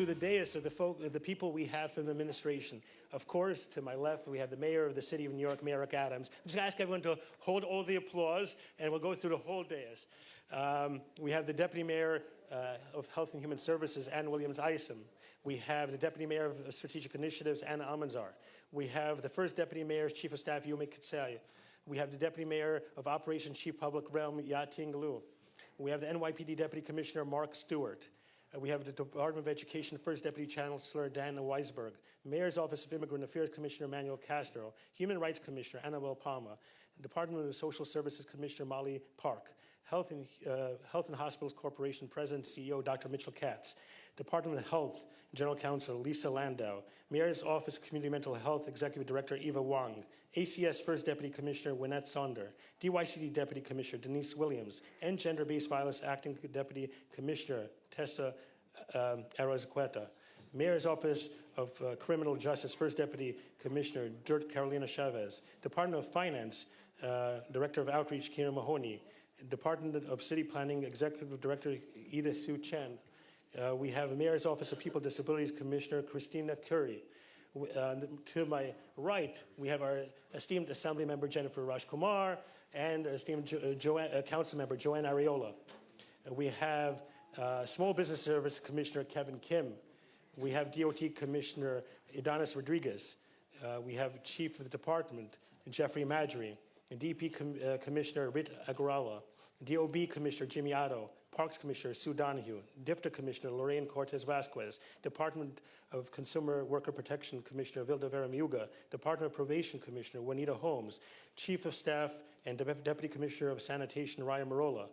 To the dais of the people we have from the administration. Of course, to my left, we have the mayor of the city of New York, Mayor Eric Adams. I'm just going to ask everyone to hold all the applause, and we'll go through the whole dais. We have the deputy mayor of Health and Human Services, Ann Williams-Isom. We have the deputy mayor of Strategic Initiatives, Anna Almanzar. We have the first deputy mayor's chief of staff, Yumi Kitsai. We have the deputy mayor of Operations Chief Public Realm, Ya-Ting Liu. We have the NYPD deputy commissioner, Mark Stewart. We have the Department of Education First Deputy Chancellor Dana Weisberg, Mayor's Office of Immigrant Affairs Commissioner Manuel Castro, Human Rights Commissioner Annabelle Palma, Department of Social Services Commissioner Molly Park, Health and Hospitals Corporation President and CEO Dr. Mitchell Katz, Department of Health General Counsel Lisa Landau, Mayor's Office of Community Mental Health Executive Director Eva Wang, ACS First Deputy Commissioner Wynette Sonder, DYCD Deputy Commissioner Denise Williams, and Gender-Based Violence Acting Deputy Commissioner Tessa Arroz-Cueta, Mayor's Office of Criminal Justice First Deputy Commissioner Dirt Carolina Chavez, Department of Finance Director of Outreach Kira Mahoney, Department of City Planning Executive Director Edith Sue Chen. We have Mayor's Office of People with Disabilities Commissioner Christina Curry. To my right, we have our esteemed Assembly Member Jennifer Rajkumar and our esteemed Council Member Joanne Areola. We have Small Business Service Commissioner Kevin Kim. We have DOT Commissioner Idanis Rodriguez. We have Chief of the Department Jeffrey Madry, and DP Commissioner Rit Agarwala, DOB Commissioner Jimmy Otto, Parks Commissioner Sue Donahue, DFTA Commissioner Lorraine Cortez Vasquez, Department of Consumer Worker Protection Commissioner Vilda Vera-Miuga, Department of Probation Commissioner Juanita Holmes, Chief of Staff and Deputy Commissioner of Sanitation Ryan Marola,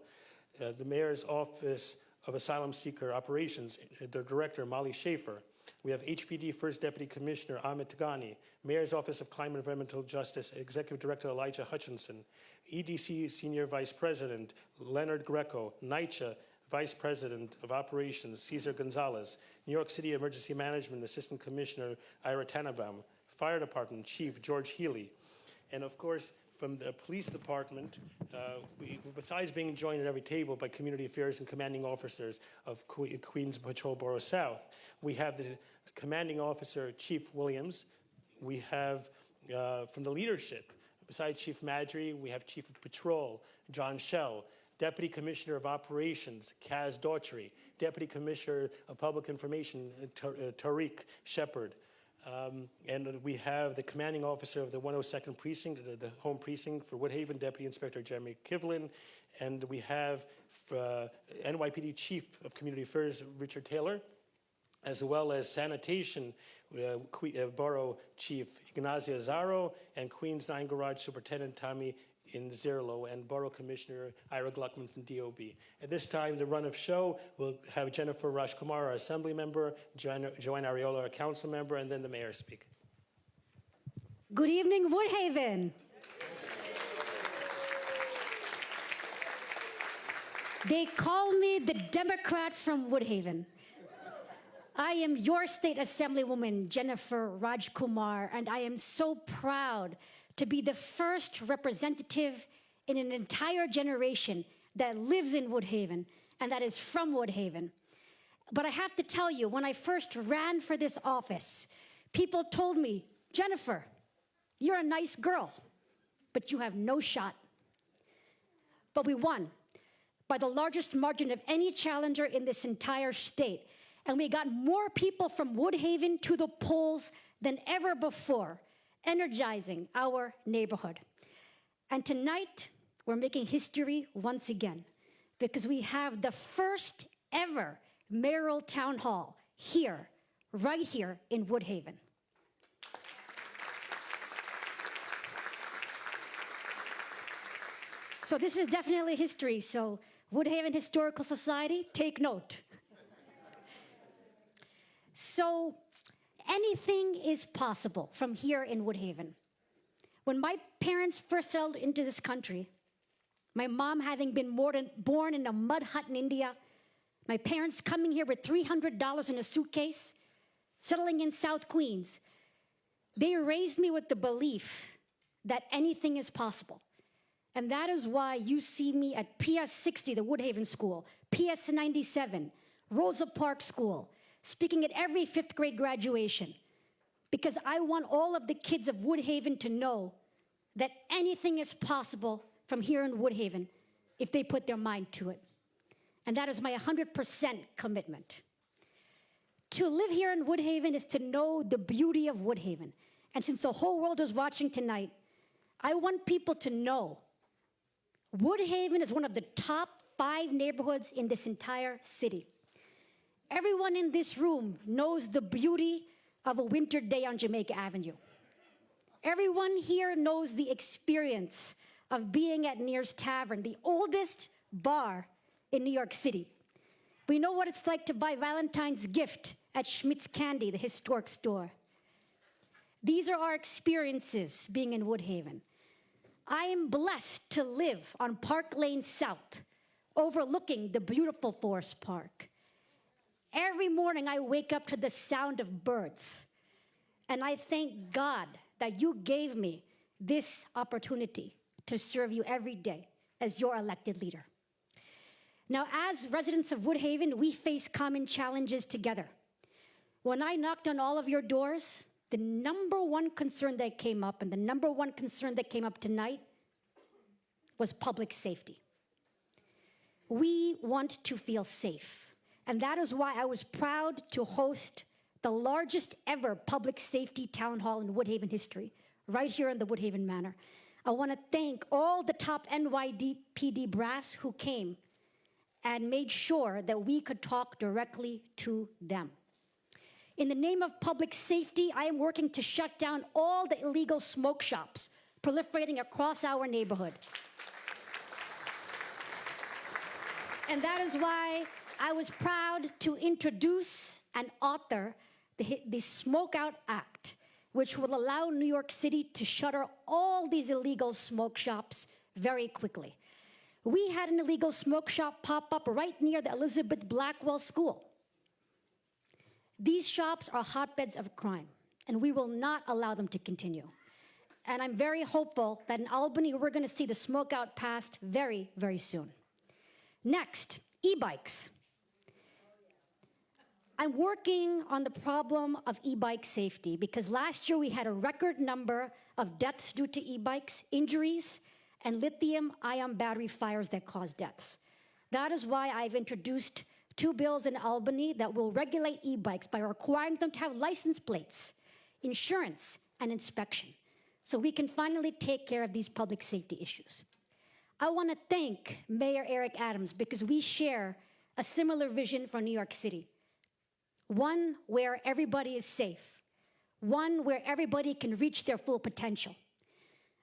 the Mayor's Office of Asylum Seeker Operations, the Director Molly Schaefer. We have HPD First Deputy Commissioner Amit Ghani, Mayor's Office of Climate and Environmental Justice, Executive Director Elijah Hutchinson, EDC Senior Vice President Leonard Greco, NYCHA Vice President of Operations Cesar Gonzalez, New York City Emergency Management Assistant Commissioner Ira Tannenbaum, Fire Department Chief George Healy, and of course, from the police department, besides being joined at every table by community affairs and commanding officers of Queens Patrol Borough South, we have the commanding officer, Chief Williams. We have, from the leadership, besides Chief Madry, we have Chief of Patrol, John Schell, Deputy Commissioner of Operations, Kaz Daughtry, Deputy Commissioner of Public Information, Tariq Shepard. And we have the commanding officer of the 102nd Precinct, the home precinct for Woodhaven, Deputy Inspector Jeremy Kivlin. And we have NYPD Chief of Community Affairs, Richard Taylor, as well as Sanitation Borough Chief Ignazia Zaro, and Queens 9 Garage Superintendent Tommy Inzerlo, and Borough Commissioner Ira Gluckman from DOB. At this time, the run of show, we'll have Jennifer Rajkumar, our Assembly Member, Joanne Areola, our Council Member, and then the Mayor speak. Good evening, Woodhaven. They call me the Democrat from Woodhaven. I am your state Assemblywoman, Jennifer Rajkumar, and I am so proud to be the first representative in an entire generation that lives in Woodhaven and that is from Woodhaven. But I have to tell you, when I first ran for this office, people told me, Jennifer, you're a nice girl, but you have no shot. But we won by the largest margin of any challenger in this entire state. And we got more people from Woodhaven to the polls than ever before, energizing our neighborhood. And tonight, we're making history once again, because we have the first ever mayoral town hall here, right here in Woodhaven. So this is definitely history, so Woodhaven Historical Society, take note. So anything is possible from here in Woodhaven. When my parents first settled into this country, my mom having been born in a mud hut in India, my parents coming here with $300 in a suitcase, settling in South Queens, they raised me with the belief that anything is possible. And that is why you see me at PS 60, the Woodhaven School, PS 97, Rosa Parks School, speaking at every 5th grade graduation, because I want all of the kids of Woodhaven to know that anything is possible from here in Woodhaven if they put their mind to it. And that is my 100% commitment. To live here in Woodhaven is to know the beauty of Woodhaven. And since the whole world is watching tonight, I want people to know Woodhaven is one of the top 5 neighborhoods in this entire city. Everyone in this room knows the beauty of a winter day on Jamaica Avenue. Everyone here knows the experience of being at Near's Tavern, the oldest bar in New York City. We know what it's like to buy Valentine's gift at Schmidt's Candy, the historic store. These are our experiences being in Woodhaven. I am blessed to live on Park Lane South, overlooking the beautiful Forest Park. Every morning I wake up to the sound of birds, and I thank God that you gave me this opportunity to serve you every day as your elected leader. Now, as residents of Woodhaven, we face common challenges together. When I knocked on all of your doors, the number one concern that came up, and the number one concern that came up tonight, was public safety. We want to feel safe, and that is why I was proud to host the largest ever public safety town hall in Woodhaven history, right here in the Woodhaven Manor. I want to thank all the top NYPD brass who came and made sure that we could talk directly to them. In the name of public safety, I am working to shut down all the illegal smoke shops proliferating across our neighborhood. And that is why I was proud to introduce and author the Smoke Out Act, which will allow New York City to shutter all these illegal smoke shops very quickly. We had an illegal smoke shop pop up right near the Elizabeth Blackwell School. These shops are hotbeds of crime, and we will not allow them to continue. And I'm very hopeful that in Albany, we're going to see the smoke out passed very, very soon. Next, e-bikes. I'm working on the problem of e-bike safety because last year we had a record number of deaths due to e-bikes, injuries, and lithium-ion battery fires that cause deaths. That is why I've introduced 2 bills in Albany that will regulate e-bikes by requiring them to have license plates, insurance, and inspection, so we can finally take care of these public safety issues. I want to thank Mayor Eric Adams because we share a similar vision for New York City. One where everybody is safe. One where everybody can reach their full potential.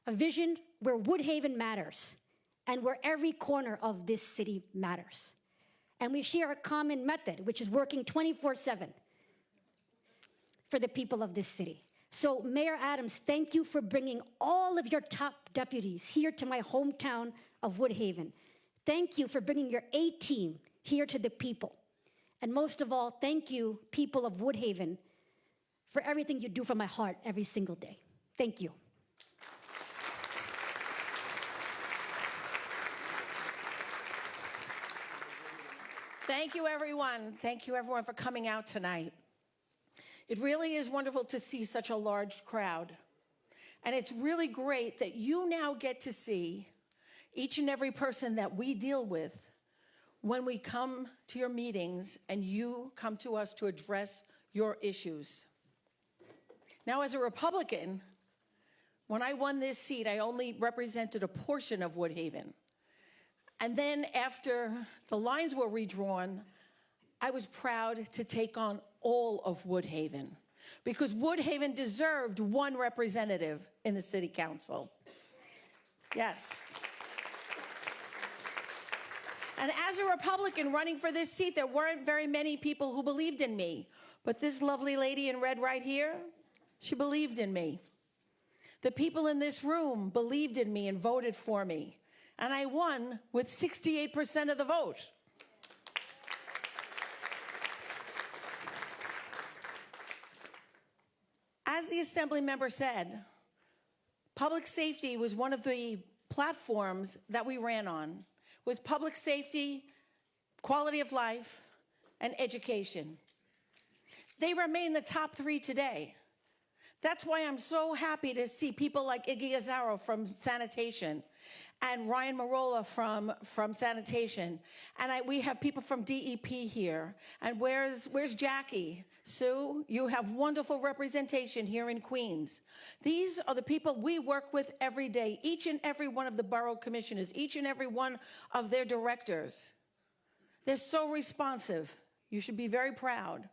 A vision where Woodhaven matters and where every corner of this city matters. And we share a common method, which is working 24/7 for the people of this city. So Mayor Adams, thank you for bringing all of your top deputies here to my hometown of Woodhaven. Thank you for bringing your A-team here to the people. And most of all, thank you, people of Woodhaven, for everything you do for my heart every single day. Thank you. Thank you, everyone. Thank you, everyone, for coming out tonight. It really is wonderful to see such a large crowd. And it's really great that you now get to see each and every person that we deal with when we come to your meetings and you come to us to address your issues. Now, as a Republican, when I won this seat, I only represented a portion of Woodhaven. And then after the lines were redrawn, I was proud to take on all of Woodhaven because Woodhaven deserved one representative in the city council. Yes. And as a Republican running for this seat, there weren't very many people who believed in me. But this lovely lady in red right here, she believed in me. The people in this room believed in me and voted for me. And I won with 68% of the vote. As the Assembly member said, public safety was one of the platforms that we ran on. Was public safety, quality of life, and education. they remain the top 3 today. That's why I'm so happy to see people like Iggy Azaro from Sanitation and Ryan Marola from Sanitation. And we have people from DEP here. And where's Jackie? Sue, you have wonderful representation here in Queens. These are the people we work with every day, each and every one of the borough commissioners, each and every one of their directors. They're so responsive. You should be very proud.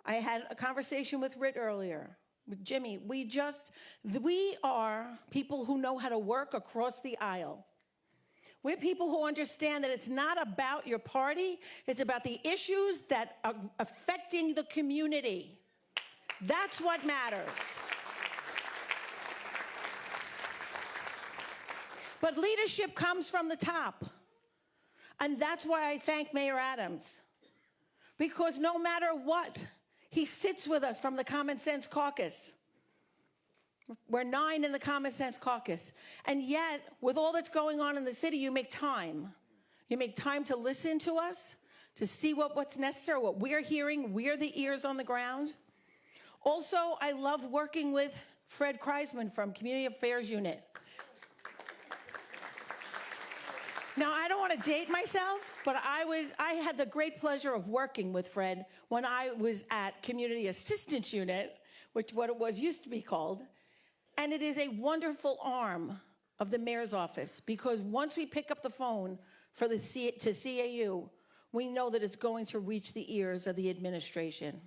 I had a conversation with Rit earlier. With Jimmy, we are people who know how to work across the aisle. We're people who understand that it's not about your party, it's about the issues that are affecting the community. That's what matters. But leadership comes from the top. And that's why I thank Mayor Adams. Because no matter what, he sits with us from the Common Sense Caucus. We're 9 in the Common Sense Caucus. And yet, with all that's going on in the city, you make time. You make time to listen to us, to see what's necessary, what we're hearing. We're the ears on the ground. Also, I love working with Fred Kreisman from Community Affairs Unit. Now, I don't want to date myself, but I had the great pleasure of working with Fred when I was at Community Assistance Unit, which what it used to be called. And it is a wonderful arm of the mayor's office, because once we pick up the phone to CAU, we know that it's going to reach the ears of the administration.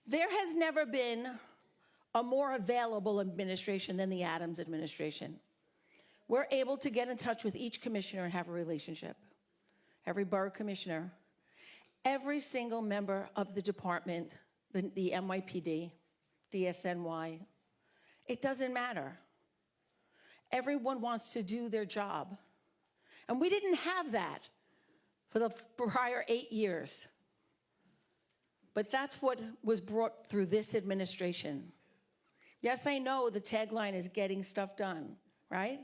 There has never been a more available administration than the Adams administration. We're able to get in touch with each commissioner and have a relationship. Every borough commissioner, every single member of the department, the NYPD, DSNY, it doesn't matter. Everyone wants to do their job. And we didn't have that for the prior 8 years. But that's what was brought through this administration. Yes, I know the tagline is getting stuff done, right?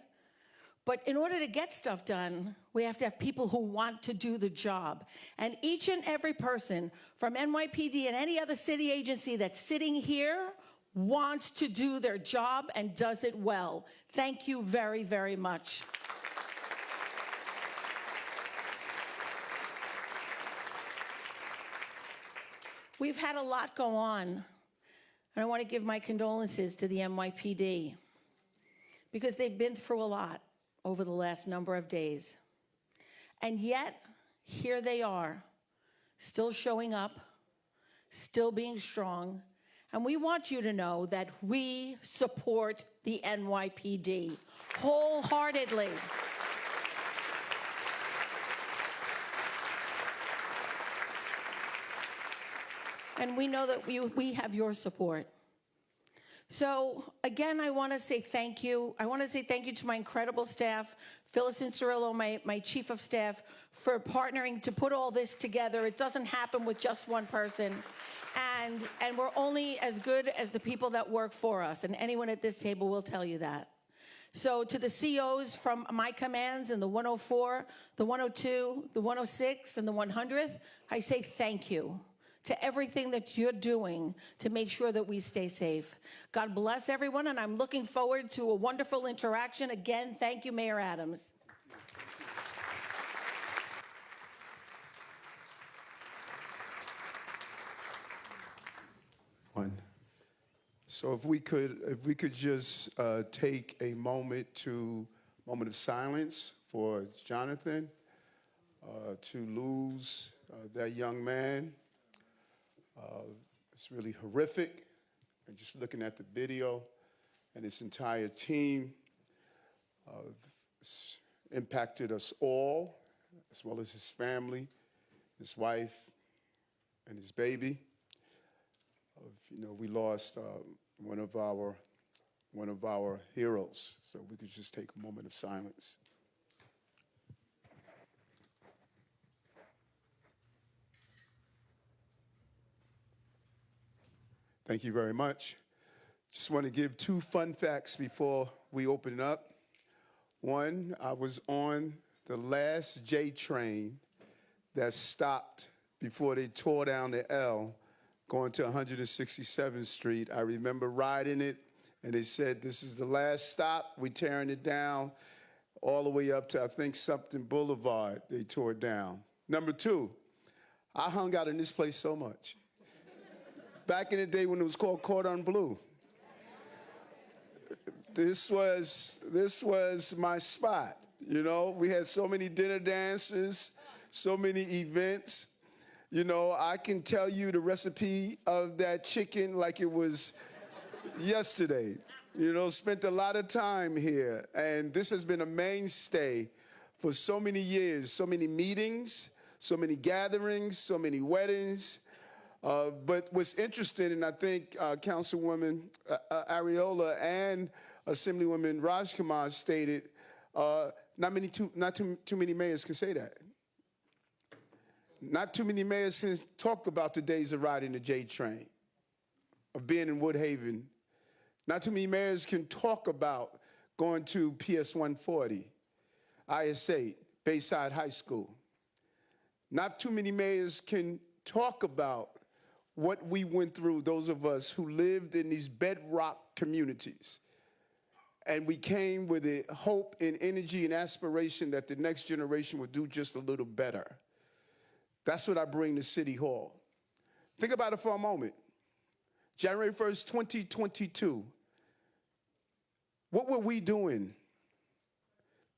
But in order to get stuff done, we have to have people who want to do the job. And each and every person from NYPD and any other city agency that's sitting here wants to do their job and does it well. Thank you very, very much. We've had a lot go on, and I want to give my condolences to the NYPD, because they've been through a lot over the last number of days. And yet, here they are, still showing up, still being strong. And we want you to know that we support the NYPD wholeheartedly. And we know that we have your support. So again, I want to say thank you. I want to say thank you to my incredible staff, Phyllis Cirillo, my chief of staff, for partnering to put all this together. It doesn't happen with just one person. And we're only as good as the people that work for us. And anyone at this table will tell you that. So to the COs from my commands in the 104, the 102, the 106, and the 100th, I say thank you to everything that you're doing to make sure that we stay safe. God bless everyone, and I'm looking forward to a wonderful interaction. Again, thank you, Mayor Adams. So if we could just take a moment of silence for Jonathan, to lose that young man. It's really horrific. And just looking at the video and his entire team, it's impacted us all, as well as his family, his wife, and his baby. We lost one of our heroes. So we could just take a moment of silence. Thank you very much. Just want to give 2 fun facts before we open it up. One, I was on the last J train that stopped before they tore down the L going to 167th Street. I remember riding it, and they said, this is the last stop. We're tearing it down all the way up to, I think, something Boulevard they tore down. Number two, I hung out in this place so much. Back in the day when it was called Cordon Bleu. This was my spot. You know, we had so many dinner dances, so many events. You know, I can tell you the recipe of that chicken like it was yesterday. You know, spent a lot of time here. And this has been a mainstay for so many years, so many meetings, so many gatherings, so many weddings. But what's interesting, and I think Councilwoman Areola and Assemblywoman Rajkumar stated, not too many mayors can say that. Not too many mayors can talk about the days of riding the J train, of being in Woodhaven. Not too many mayors can talk about going to PS 140, IS8, Bayside High School. Not too many mayors can talk about what we went through, those of us who lived in these bedrock communities. And we came with a hope and energy and aspiration that the next generation would do just a little better. That's what I bring to City Hall. Think about it for a moment. January 1st, 2022. What were we doing?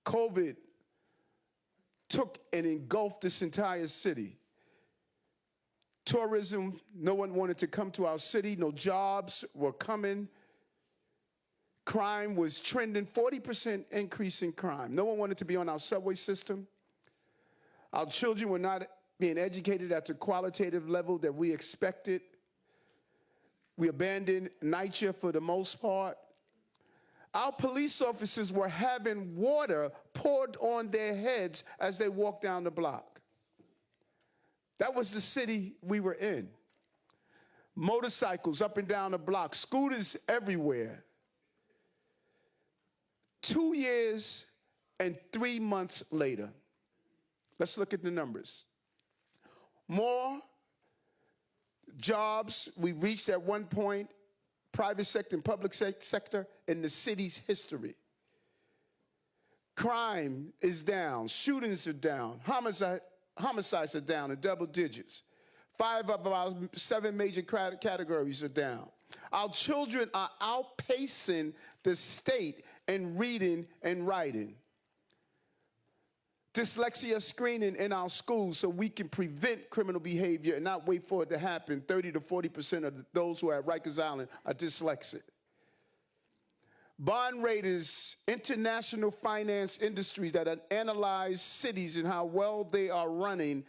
COVID took and engulfed this entire city. Tourism, no one wanted to come to our city. No jobs were coming. Crime was trending, 40% increase in crime. No one wanted to be on our subway system. Our children were not being educated at the qualitative level that we expected. We abandoned NYCHA for the most part. Our police officers were having water poured on their heads as they walked down the block. That was the city we were in. Motorcycles up and down the block, scooters everywhere. 2 years and 3 months later, let's look at the numbers. More jobs we reached at one point, private sector and public sector, in the city's history. Crime is down, shootings are down, homicides are down in double digits. 5 of our 7 major categories are down. Our children are outpacing the state in reading and writing. Dyslexia screening in our schools so we can prevent criminal behavior and not wait for it to happen. 30 to 40% of those who are at Rikers Island are dyslexic. Bond raters, international finance industries that analyze cities and how well they are running,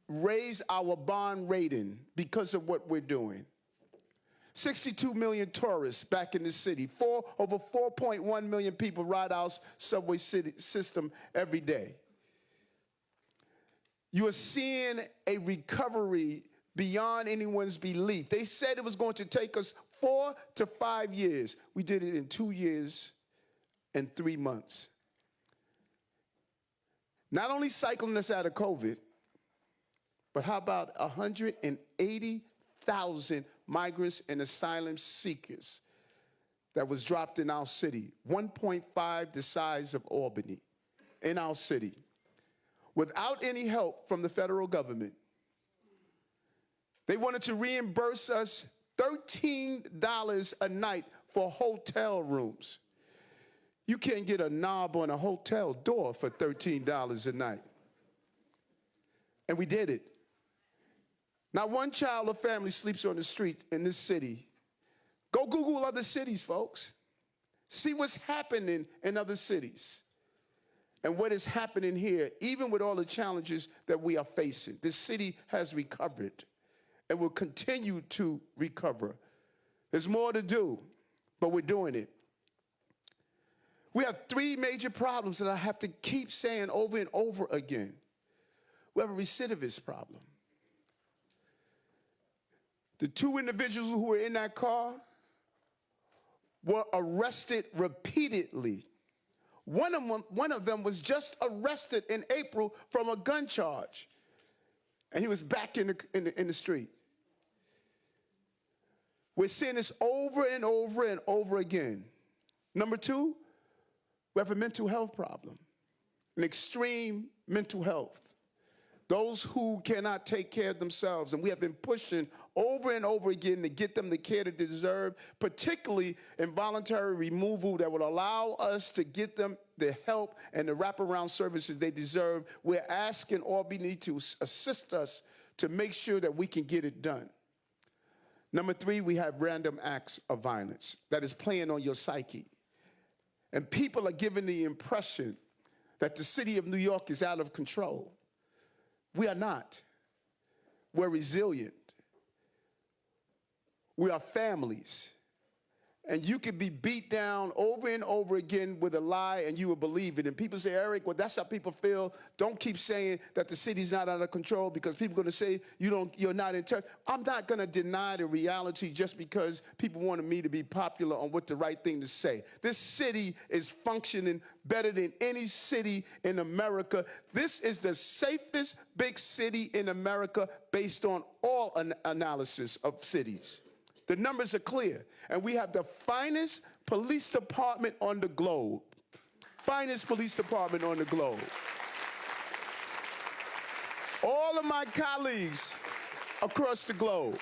raise our bond rating because of what we're doing. 62 million tourists back in the city. Over 4.1 million people ride our subway system every day. You are seeing a recovery beyond anyone's belief. They said it was going to take us 4 to 5 years. We did it in 2 years and 3 months. Not only cycling us out of COVID, but how about 180,000 migrants and asylum seekers that was dropped in our city, 1.5 the size of Albany, in our city, without any help from the federal government. They wanted to reimburse us $13 a night for hotel rooms. You can't get a knob on a hotel door for $13 a night. And we did it. Not one child or family sleeps on the street in this city. Go Google other cities, folks. See what's happening in other cities and what is happening here, even with all the challenges that we are facing. This city has recovered and will continue to recover. There's more to do, but we're doing it. We have 3 major problems that I have to keep saying over and over again. We have a recidivist problem. The 2 individuals who were in that car were arrested repeatedly. One of them was just arrested in April from a gun charge, and he was back in the street. We're seeing this over and over and over again. Number two, we have a mental health problem, an extreme mental health. Those who cannot take care of themselves, and we have been pushing over and over again to get them the care they deserve, particularly involuntary removal that would allow us to get them the help and the wraparound services they deserve. We're asking Albany to assist us to make sure that we can get it done. Number three, we have random acts of violence that is playing on your psyche. And people are given the impression that the city of New York is out of control. We are not. We're resilient. We are families. And you can be beat down over and over again with a lie and you will believe it. And people say, Eric, well, that's how people feel. Don't keep saying that the city's not out of control because people are going to say you're not in touch. I'm not going to deny the reality just because people wanted me to be popular on what the right thing to say. This city is functioning better than any city in America. This is the safest big city in America based on all analysis of cities. The numbers are clear. And we have the finest police department on the globe. Finest police department on the globe. All of my colleagues across the globe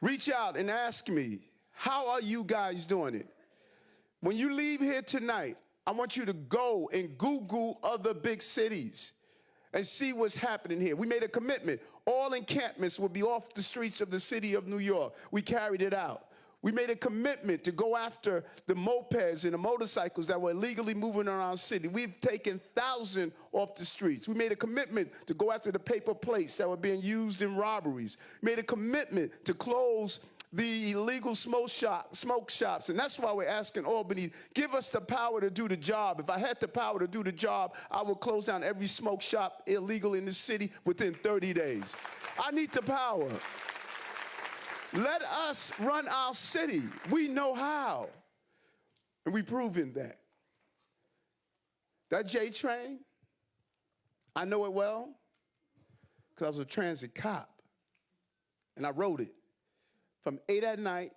reach out and ask me, how are you guys doing it? When you leave here tonight, I want you to go and Google other big cities and see what's happening here. We made a commitment. All encampments will be off the streets of the city of New York. We carried it out. We made a commitment to go after the mopeds and the motorcycles that were illegally moving around the city. We've taken thousands off the streets. We made a commitment to go after the paper plates that were being used in robberies. We made a commitment to close the illegal smoke shops. And that's why we're asking Albany, give us the power to do the job. If I had the power to do the job, I would close down every smoke shop illegal in the city within 30 days. I need the power. Let us run our city. We know how. And we've proven that. That J train, I know it well because I was a transit cop. And I rode it from 8 at night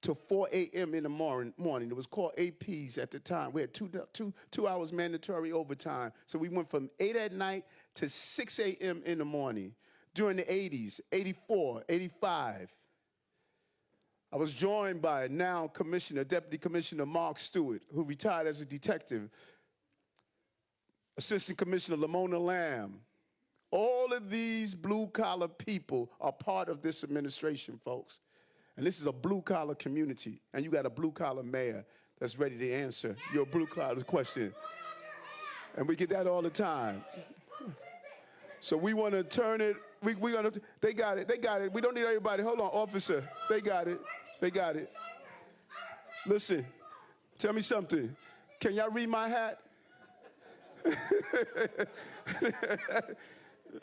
to 4 a.m. in the morning. It was called APs at the time. We had two hours mandatory overtime. So we went from 8 at night to 6 a.m. in the morning during the 80s, 84, 85. I was joined by now Deputy Commissioner Mark Stewart, who retired as a detective, Assistant Commissioner Lamona Lamb. All of these blue-collar people are part of this administration, folks. And this is a blue-collar community, and you got a blue-collar mayor that's ready to answer your blue-collar question. And we get that all the time. So we want to turn it, they got it. We don't need everybody. Hold on, officer. They got it. Listen, tell me something. Can y'all read my hat?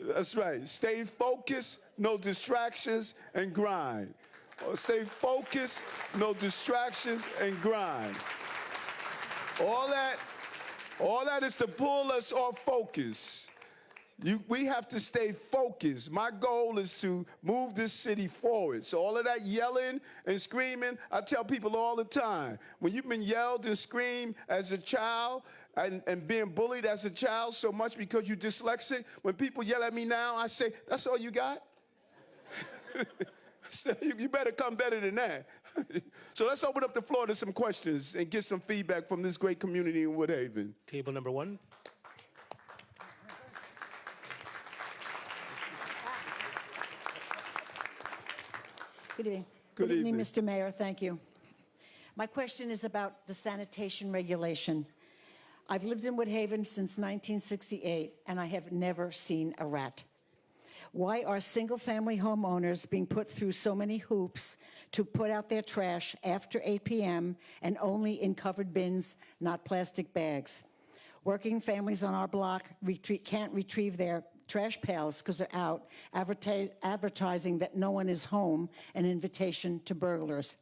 That's right. Stay focused, no distractions, and grind. Stay focused, no distractions, and grind. All that is to pull us off focus. We have to stay focused. My goal is to move this city forward. So all of that yelling and screaming, I tell people all the time, when you've been yelled and screamed as a child and being bullied as a child so much because you're dyslexic, when people yell at me now, I say, that's all you got? So you better come better than that. So let's open up the floor to some questions and get some feedback from this great community in Woodhaven. Table number one. Good evening. Good evening. Mr. Mayor. Thank you. My question is about the sanitation regulation. I've lived in Woodhaven since 1968, and I have never seen a rat. Why are single-family homeowners being put through so many hoops to put out their trash after 8 p.m. and only in covered bins, not plastic bags? Working families on our block can't retrieve their trash pails because they're out, advertising that no one is home, an invitation to burglars.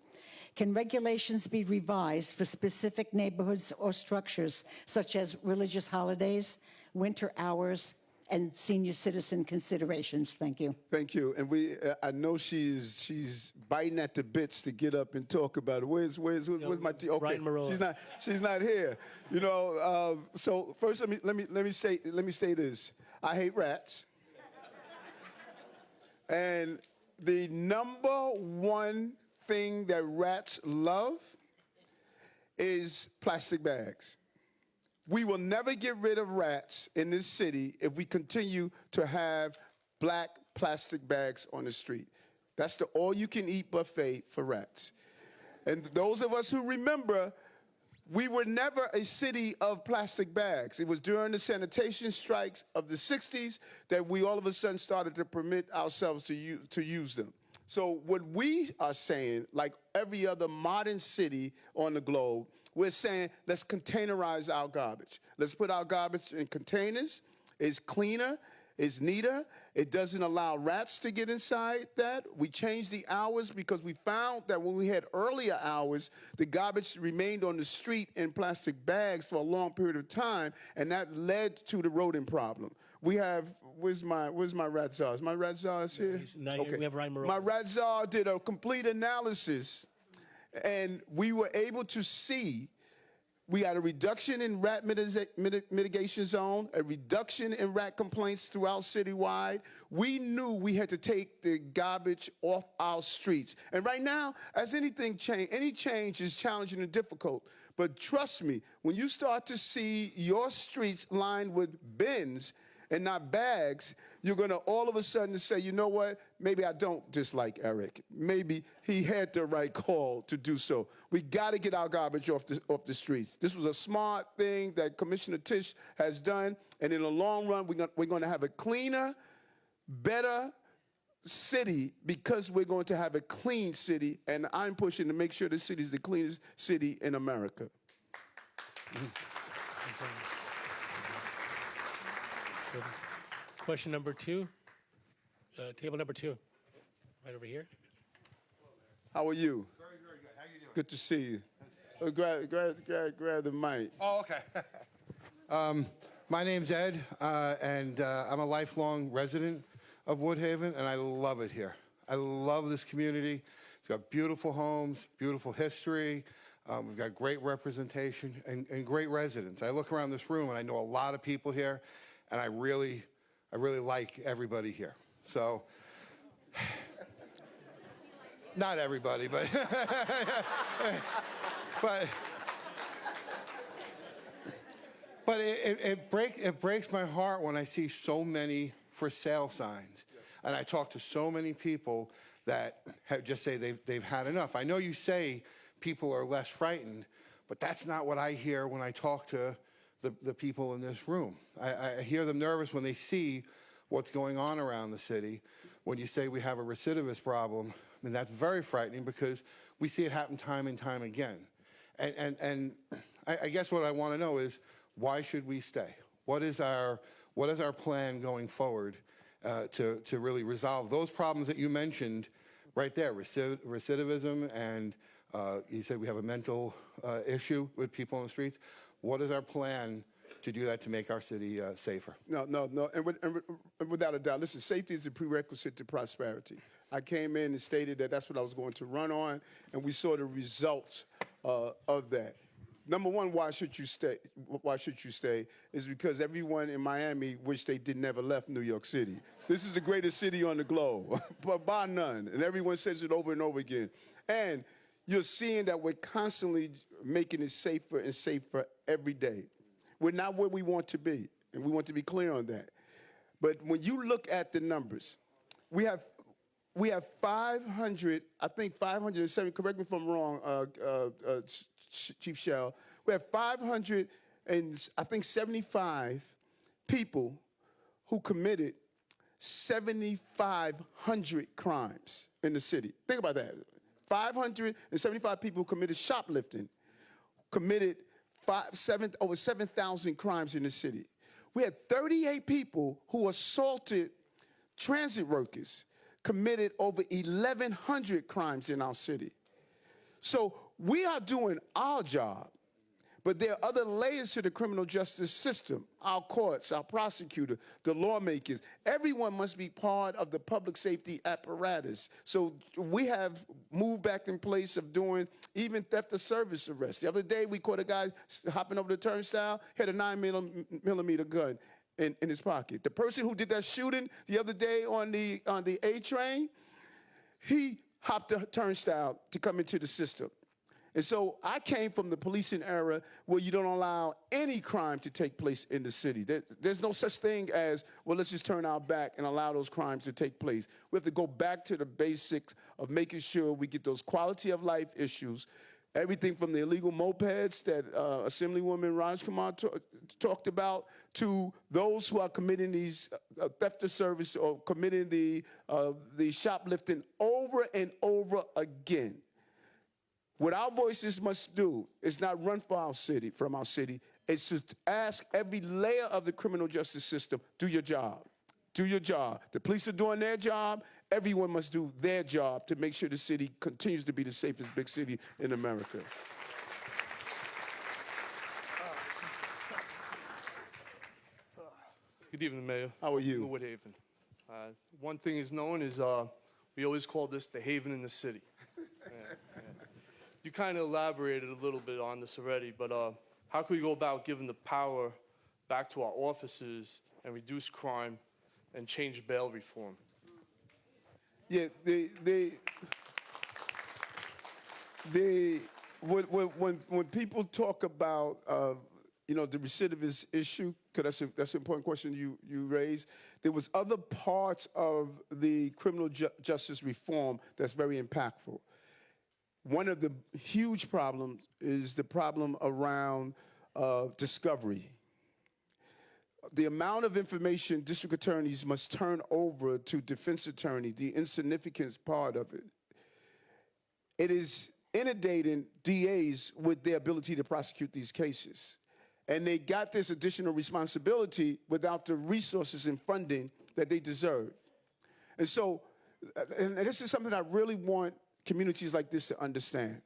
Can regulations be revised for specific neighborhoods or structures, such as religious holidays, winter hours, and senior citizen considerations. Thank you. Thank you. And I know she's biting at the bits to get up and talk about it. Where's my team? Okay, Ryan Marola. She's not here. You know. So first, let me say this. I hate rats. And the number one thing that rats love is plastic bags. We will never get rid of rats in this city if we continue to have black plastic bags on the street. That's the all-you-can-eat buffet for rats. And those of us who remember, we were never a city of plastic bags. It was during the sanitation strikes of the 60s that we all of a sudden started to permit ourselves to use them. So what we are saying, like every other modern city on the globe, we're saying, let's containerize our garbage. Let's put our garbage in containers. It's cleaner, it's neater. It doesn't allow rats to get inside that. We changed the hours because we found that when we had earlier hours, the garbage remained on the street in plastic bags for a long period of time, and that led to the rodent problem. We have, where's my rat czar? Is my rat czar here? Not here. We have Ryan Marola. My rat czar did a complete analysis, and we were able to see we had a reduction in rat mitigation zone, a reduction in rat complaints throughout citywide. We knew we had to take the garbage off our streets. And right now, as anything change, any change is challenging and difficult. But trust me, when you start to see your streets lined with bins and not bags, you're going to all of a sudden say, you know what, maybe I don't dislike Eric. Maybe he had the right call to do so. We got to get our garbage off the streets. This was a smart thing that Commissioner Tisch has done, and in the long run, we're going to have a cleaner, better city because we're going to have a clean city, and I'm pushing to make sure the city is the cleanest city in America. Question number 2, table number 2, right over here. How are you? Very, very good. How you doing? Good to see you. Grab the mic. Oh, okay. My name's Ed, and I'm a lifelong resident of Woodhaven, and I love it here. I love this community. It's got beautiful homes, beautiful history. We've got great representation and great residents. I look around this room, and I know a lot of people here, and I really like everybody here. So, not everybody, but but it breaks my heart when I see so many for sale signs, and I talk to so many people that just say they've had enough. I know you say people are less frightened, but that's not what I hear when I talk to the people in this room. I hear them nervous when they see what's going on around the city. When you say we have a recidivist problem, I mean, that's very frightening because we see it happen time and time again. And I guess what I want to know is, why should we stay? What is our plan going forward to really resolve those problems that you mentioned right there, recidivism, and you said we have a mental issue with people on the streets. What is our plan to do that to make our city safer? No. And without a doubt, listen, safety is a prerequisite to prosperity. I came in and stated that that's what I was going to run on, and we saw the results of that. Number one, why should you stay? Why should you stay? Is because everyone in Miami wish they never left New York City. This is the greatest city on the globe, but by none. And everyone says it over and over again. And you're seeing that we're constantly making it safer and safer every day. We're not where we want to be, and we want to be clear on that. But when you look at the numbers, we have 500, I think 570, correct me if I'm wrong, Chief Shell, we have 500 and I think 75 people who committed 7,500 crimes in the city. Think about that. 575 people who committed shoplifting, committed over 7,000 crimes in the city. We had 38 people who assaulted transit workers, committed over 1,100 crimes in our city. So we are doing our job, But there are other layers to the criminal justice system. Our courts, our prosecutor, the lawmakers. Everyone must be part of the public safety apparatus. So we have moved back in place of doing even theft of service arrests. The other day, we caught a guy hopping over the turnstile, had a 9mm gun in his pocket. The person who did that shooting the other day on the A train, he hopped the turnstile to come into the system. And so I came from the policing era where you don't allow any crime to take place in the city. There's no such thing as, well, let's just turn our back and allow those crimes to take place. We have to go back to the basics of making sure we get those quality of life issues, everything from the illegal mopeds that Assemblywoman Raj Kumar talked about, to those who are committing these theft of service or committing the shoplifting over and over again. What our voices must do is not run from our city. It's to ask every layer of the criminal justice system, do your job. Do your job. The police are doing their job. Everyone must do their job to make sure the city continues to be the safest big city in America. Good evening, Mayor. How are you? Woodhaven. One thing is known is we always call this the haven in the city. You kind of elaborated a little bit on this already, but how can we go about giving the power back to our officers and reduce crime and change bail reform? Yeah, when people talk about the recidivist issue, because that's an important question you raised, there was other parts of the criminal justice reform that's very impactful. One of the huge problems is the problem around discovery. The amount of information district attorneys must turn over to defense attorney, the insignificance part of it. It is inundating DAs with their ability to prosecute these cases. And they got this additional responsibility without the resources and funding that they deserve. And so, and this is something I really want communities like this to understand.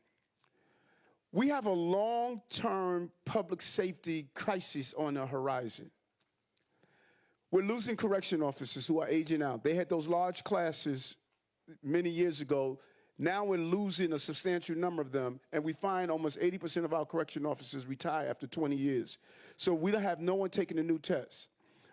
We have a long-term public safety crisis on the horizon. We're losing correction officers who are aging out. They had those large classes many years ago. Now we're losing a substantial number of them, and we find almost 80% of our correction officers retire after 20 years. So we don't have no one taking a new test.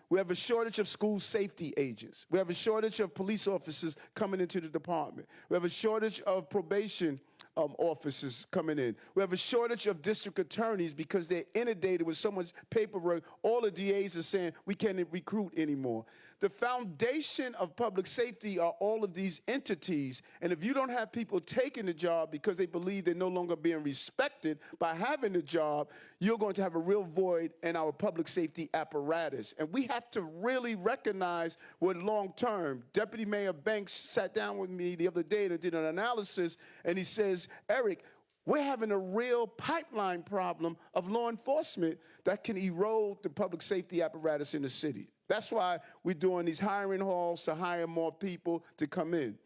We have a shortage of school safety agents. We have a shortage of police officers coming into the department. We have a shortage of probation officers coming in. We have a shortage of district attorneys because they're inundated with so much paperwork. All the DAs are saying we can't recruit anymore. The foundation of public safety are all of these entities, and if you don't have people taking the job because they believe they're no longer being respected by having the job, you're going to have a real void in our public safety apparatus. And we have to really recognize what long term. Deputy Mayor Banks sat down with me the other day and did an analysis, and he says, Eric, we're having a real pipeline problem of law enforcement that can erode the public safety apparatus in the city. That's why we're doing these hiring halls to hire more people to come in.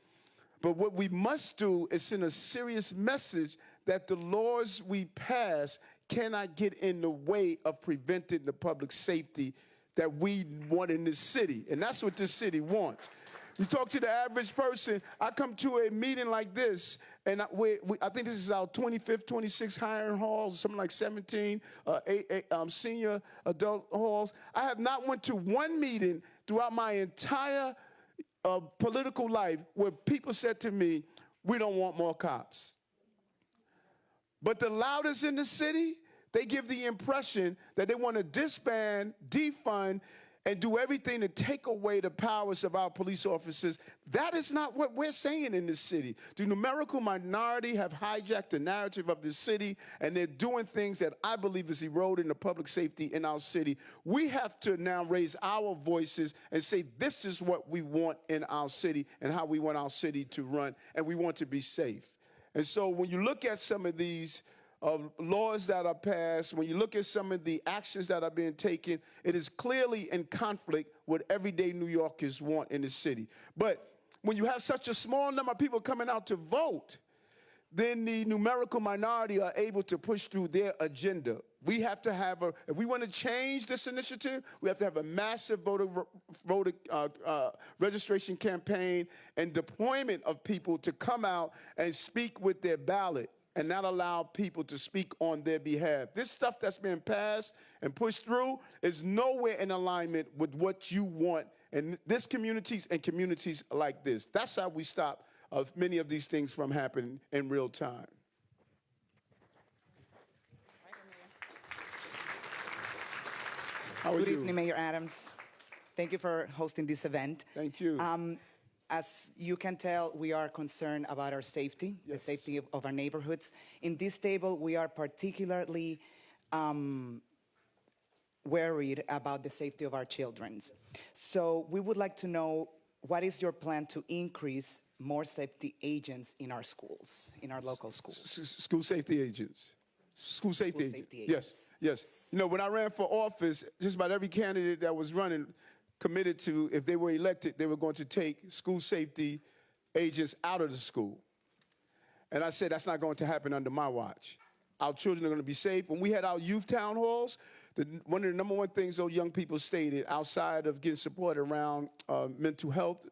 But what we must do is send a serious message that the laws we pass cannot get in the way of preventing the public safety that we want in this city. And that's what this city wants. You talk to the average person, I come to a meeting like this, and I think this is our 25th, 26th hiring halls, something like 17 senior adult halls. I have not went to one meeting throughout my entire political life where people said to me, we don't want more cops. But the loudest in the city, they give the impression that they want to disband, defund, and do everything to take away the powers of our police officers. That is not what we're saying in this city. The numerical minority have hijacked the narrative of this city, and they're doing things that I believe is eroding the public safety in our city. We have to now raise our voices and say this is what we want in our city and how we want our city to run, and we want to be safe. And so when you look at some of these laws that are passed, when you look at some of the actions that are being taken, it is clearly in conflict with everyday New Yorkers want in the city. But when you have such a small number of people coming out to vote, then the numerical minority are able to push through their agenda. We have to have if we want to change this initiative, we have to have a massive voter registration campaign and deployment of people to come out and speak with their ballot and not allow people to speak on their behalf. This stuff that's been passed and pushed through is nowhere in alignment with what you want in this communities and communities like this. That's how we stop many of these things from happening in real time. How are Good you? evening, Mayor Adams. Thank you for hosting this event. Thank you. As you can tell, we are concerned about our safety, the safety of our neighborhoods. In this table, we are particularly worried about the safety of our children. So we would like to know, what is your plan to increase more safety agents in our schools, in our local schools? School safety agents. School safety agents. Yes, yes. You know, when I ran for office, just about every candidate that was running committed to, if they were elected, they were going to take school safety agents out of the school. And I said, that's not going to happen under my watch. Our children are going to be safe. When we had our youth town halls, one of the number one things those young people stated, outside of getting support around mental health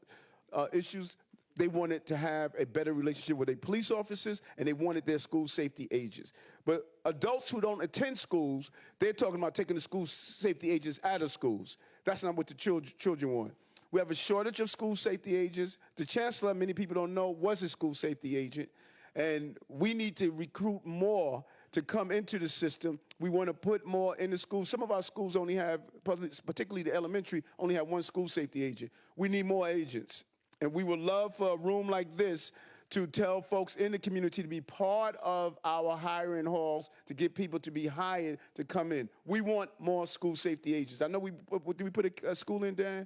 issues, they wanted to have a better relationship with their police officers, and they wanted their school safety agents. But adults who don't attend schools, they're talking about taking the school safety agents out of schools. That's not what the children want. We have a shortage of school safety agents. The chancellor, many people don't know, was a school safety agent. And we need to recruit more to come into the system. We want to put more in the schools. Some of our schools only have, particularly the elementary, only have one school safety agent. We need more agents. And we would love for a room like this to tell folks in the community to be part of our hiring halls, to get people to be hired to come in. We want more school safety agents. I know did we put a school in, Dan?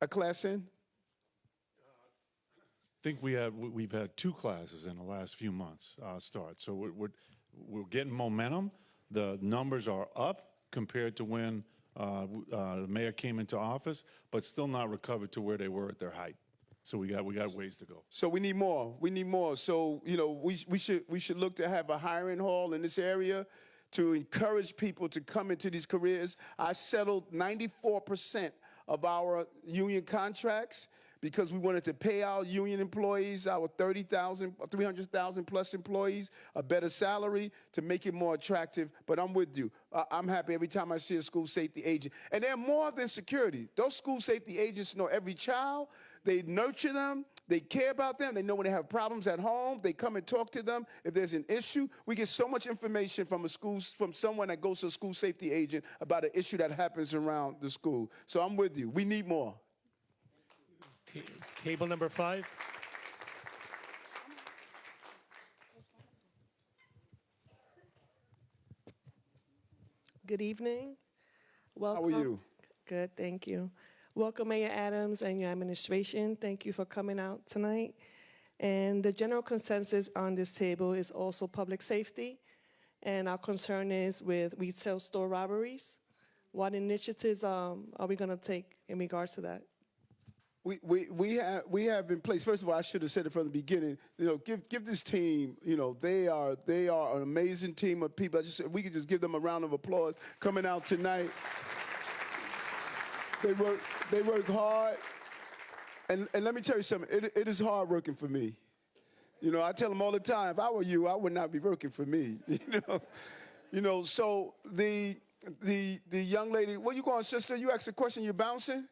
A class in? I think we've had 2 classes in the last few months start. So we're getting momentum. The numbers are up compared to when the mayor came into office, but still not recovered to where they were at their height. So we got ways to go. So we need more. We need more. So you know we should look to have a hiring hall in this area to encourage people to come into these careers. I settled 94% of our union contracts because we wanted to pay our union employees, our 300,000 plus employees, a better salary to make it more attractive. But I'm with you. I'm happy every time I see a school safety agent. And they're more than security. Those school safety agents know every child. They nurture them. They care about them. They know when they have problems at home. They come and talk to them. If there's an issue, we get so much information from someone that goes to a school safety agent about an issue that happens around the school. So I'm with you. We need more. Table number 5. Good evening. Welcome. How are you? Good, thank you. Welcome, Mayor Adams and your administration. Thank you for coming out tonight. And the general consensus on this table is also public safety. And our concern is with retail store robberies. What initiatives are we going to take in regards to that? We have in place. First of all, I should have said it from the beginning. You know, give this team. You know, they are an amazing team of people. We could just give them a round of applause coming out tonight. They work hard, and let me tell you something. It is hard working for me. You know, I tell them all the time. If I were you, I would not be working for me. You know. So the young lady. Where you going, sister? You asked a question. You bouncing?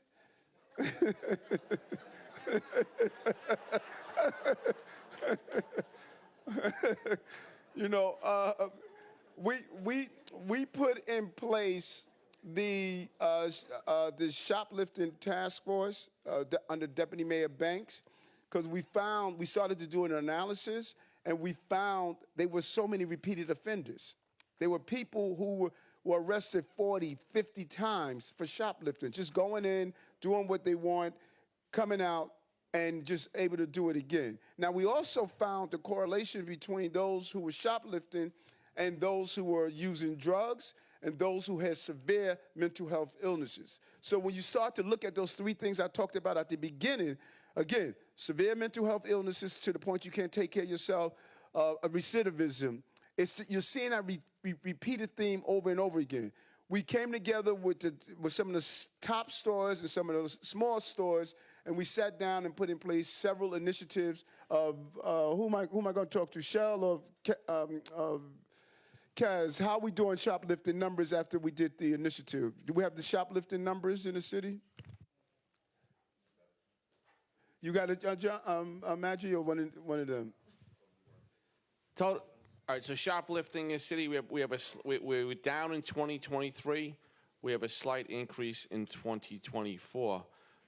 You know, we put in place the shoplifting task force under Deputy Mayor Banks, because we started to do an analysis, and we found there were so many repeated offenders. There were people who were arrested 40, 50 times for shoplifting, just going in, doing what they want, coming out, and just able to do it again. Now, we also found the correlation between those who were shoplifting and those who were using drugs and those who had severe mental health illnesses. So when you start to look at those 3 things I talked about at the beginning, again, severe mental health illnesses to the point you can't take care of yourself, recidivism, you're seeing that repeated theme over and over again. We came together with some of the top stores and some of those small stores, and we sat down and put in place several initiatives of who am I going to talk to? Shell or Kaz? How are we doing shoplifting numbers after we did the initiative? Do we have the shoplifting numbers in the city? You got it, Maggie, or one of them? Total. All right, so shoplifting in the city, we're down in 2023. We have a slight increase in 2024.